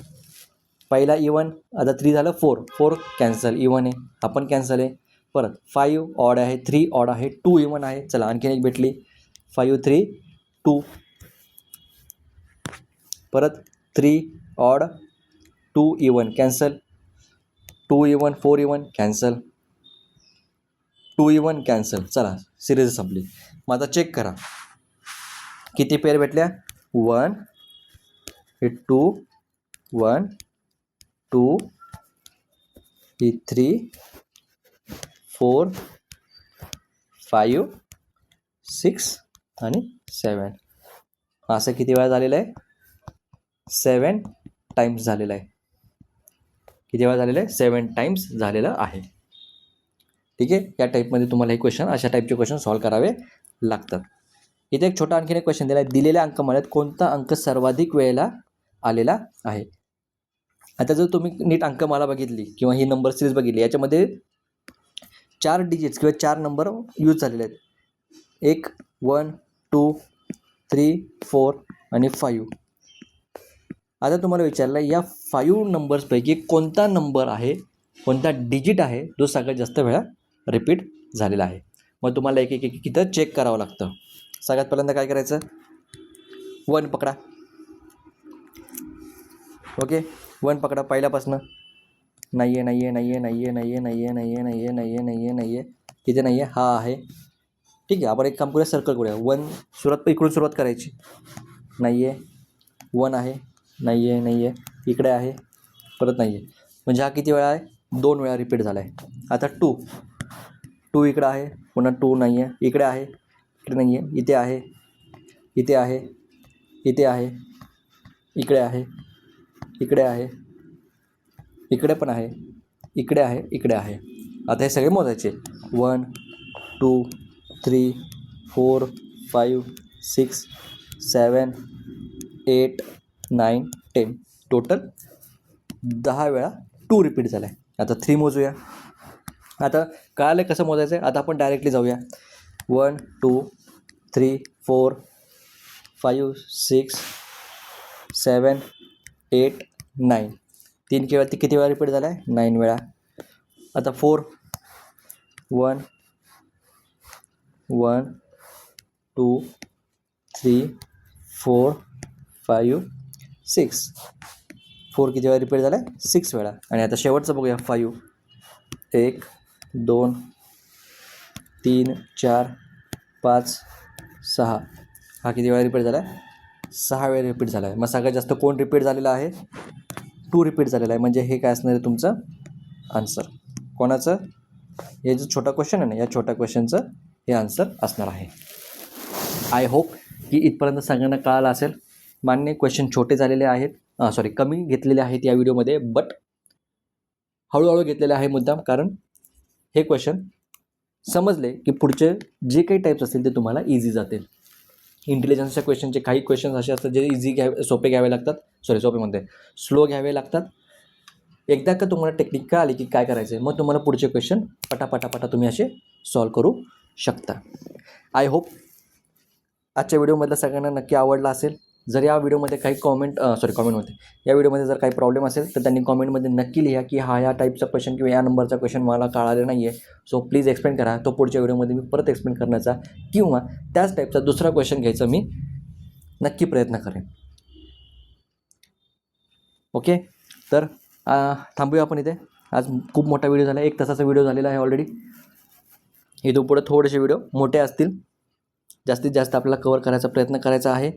पहिला इवन, आता 3 झालं 4 4 कॅन्सल. इवन आहे, आपण कॅन्सल आहे. परत 5 ऑड आहे, 3 ऑड आहे, 2 इवन आहे. चला आणखीन एक भेटली. 5 3 2. परत 3 odd 2 even cancel. 2 even 4 even cancel. 2 even cancel. चला सिरीज संपली. मग आता चेक करा किती पेअर भेटल्या. 1 2 1 2 3 4 5 6 आणि 7. असं किती वेळा झालेलं आहे. 7 टाइम्स झालेलं आहे. किती वेळा झालेलं आहे. 7 टाइम्स झालेलं आहे. ठीक आहे, या टाईपमध्ये तुम्हाला हे क्वेश्चन, अशा टाईपचे क्वेश्चन सॉल्व करावे लागतात. इथे एक छोटा आणखीन एक क्वेश्चन दिला आहे. दिलेल्या अंकमालेत कोणता अंक सर्वाधिक वेळेला आलेला आहे. आता जर तुम्ही नीट अंकमाला बघितली किंवा ही नंबर सिरीज बघितली, याच्यामध्ये 4 डिजिट्स किंवा 4 नंबर यूज झालेले आहेत. 1 1 2 3 4 आणि 5. आता तुम्हाला विचारलं या 5 नंबर्सपैकी कोणता नंबर आहे, कोणता डिजिट आहे जो सगळ्यात जास्त वेळा रिपीट झालेला आहे. मग तुम्हाला एक एक एक इथं चेक करावं लागतं. सगळ्यात पहिल्यांदा काय करायचं, 1 पकडा. ओके, 1 पकडा पहिल्यापासनं. नाही आहे नाही आहे नाही आहे नाही आहे नाही आहे नाही आहे नाही आहे नाही आहे नाही आहे नाही आहे नाही आहे. तिथे नाही आहे, हा आहे. ठीक आहे, आपण एक काम करूया, सर्कल करूया. 1 इकडून सुरुवात करायची. नाही आहे, 1 आहे, नाही आहे नाही आहे, इकडे आहे, परत नाही आहे. म्हणजे हा किती वेळा आहे, 2 वेळा रिपीट झाला आहे. आता 2 इकडं आहे, पुन्हा 2 नाही आहे, इकडे आहे, इकडे नाही आहे, इथे आहे, इथे आहे, इथे आहे, इकडे आहे, इकडे आहे, इकडे पण आहे, इकडे आहे, इकडे आहे. आता हे सगळे मोजायचे. 1 2 3 4 5 6 7 8 9 10. टोटल 10 वेळा 2 रिपीट झाला आहे. आता 3 मोजूया. आता कळालं कसं मोजायचं आहे. आता आपण डायरेक्टली जाऊया. 1 2 3 4 5 6 7 8 9. 3 किती वेळा रिपीट झाला आहे, 9 वेळा. आता 4 1 1 2 3 4 5 6. 4 किती वेळा रिपीट झाला आहे, 6 वेळा. आणि आता शेवटचं बघूया. 5 1 2 3 4 5 6. हा किती वेळा रिपीट झाला आहे, 6 वेळा रिपीट झाला आहे. मग सगळ्यात जास्त कोण रिपीट झालेला आहे, 2 रिपीट झालेला आहे. म्हणजे हे काय असणार आहे तुमचं आन्सर. कोणाचं, हे जो छोटा क्वेश्चन आहे ना, या छोट्या क्वेश्चनचं हे आन्सर असणार आहे. आय होप की इथपर्यंत सगळ्यांना कळालं असेल. मान्य क्वेश्चन छोटे झालेले आहेत, कमी घेतलेले आहेत या व्हिडिओमध्ये, बट हळूहळू घेतलेले आहे मुद्दाम, कारण हे क्वेश्चन समजले की पुढचे जे काही टाईप्स असतील ते तुम्हाला इझी जातील. इंटेलिजन्सच्या क्वेश्चनचे काही क्वेश्चन्स असे असतात जे इझी सोपे घ्यावे लागतात, सोपे म्हणते स्लो घ्यावे लागतात. एकदा का तुम्हाला टेक्निक कळाली की काय करायचं आहे, मग तुम्हाला पुढचे क्वेश्चन पटापटापटा तुम्ही असे सॉल्व करू शकता. आय होप आजच्या व्हिडिओमधला सगळ्यांना नक्की आवडला असेल. जर या व्हिडिओमध्ये काही कॉमेंट होते, या व्हिडिओमध्ये जर काही प्रॉब्लेम असेल तर त्यांनी कॉमेंटमध्ये नक्की लिहा की या टाईपचा क्वेश्चन किंवा या नंबरचा क्वेश्चन मला कळाला नाही आहे, सो प्लीज एक्सप्लेन करा. तो पुढच्या व्हिडिओमध्ये मी परत एक्सप्लेन करण्याचा किंवा त्याच टाईपचा दुसरा क्वेश्चन घ्यायचा मी नक्की प्रयत्न करेन. ओके, तर थांबूया आपण इथे. आज खूप मोठा व्हिडिओ झाला, 1 तासाचा व्हिडिओ झालेला आहे ऑलरेडी. इथून पुढे थोडेसे व्हिडिओ मोठे असतील. जास्तीत जास्त आपल्याला कवर करायचा प्रयत्न करायचा आहे.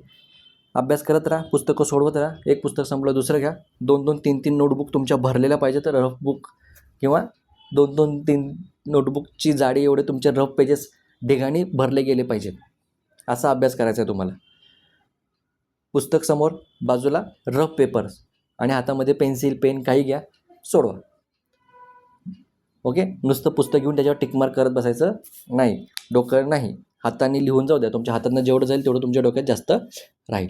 अभ्यास करत राहा, पुस्तकं सोडवत राहा. एक पुस्तक संपलं दुसरं घ्या. 2-2 3-3 नोटबुक तुमच्या भरलेल्या पाहिजे, तर रफ बुक किंवा 2-2 3 नोटबुकची जाडी एवढे तुमचे रफ पेजेस ढिगाणी भरले गेले पाहिजेत. असा अभ्यास करायचा आहे तुम्हाला. पुस्तक समोर, बाजूला रफ पेपर्स, आणि हातामध्ये पेन्सिल पेन काही घ्या, सोडवा. ओके, नुसतं पुस्तक घेऊन त्याच्यावर टिकमार्क करत बसायचं नाही, डोकं नाही, हाताने लिहून जाऊ द्या. तुमच्या हातानं जेवढं जाईल तेवढं तुमच्या डोक्यात जास्त राहील.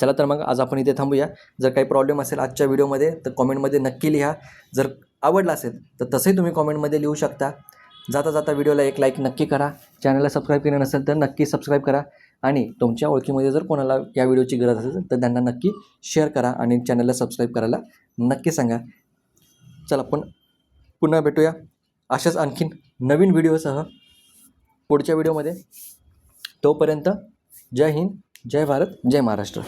चला तर मग आज आपण इथे थांबूया. जर काही प्रॉब्लेम असेल आजच्या व्हिडिओमध्ये तर कॉमेंटमध्ये नक्की लिहा. जर आवडला असेल तर तसंही तुम्ही कॉमेंटमध्ये लिहू शकता. जाता जाता व्हिडिओला एक लाईक नक्की करा. चॅनलला सबस्क्राईब केलं नसेल तर नक्की सबस्क्राईब करा. आणि तुमच्या ओळखीमध्ये जर कोणाला या व्हिडिओची गरज असेल तर त्यांना नक्की शेअर करा आणि चॅनलला सबस्क्राईब करायला नक्की सांगा. चला आपण पुन्हा भेटूया अशाच आणखीन नवीन व्हिडिओसह पुढच्या व्हिडिओमध्ये. तोपर्यंत जय हिंद, जय भारत, जय महाराष्ट्र.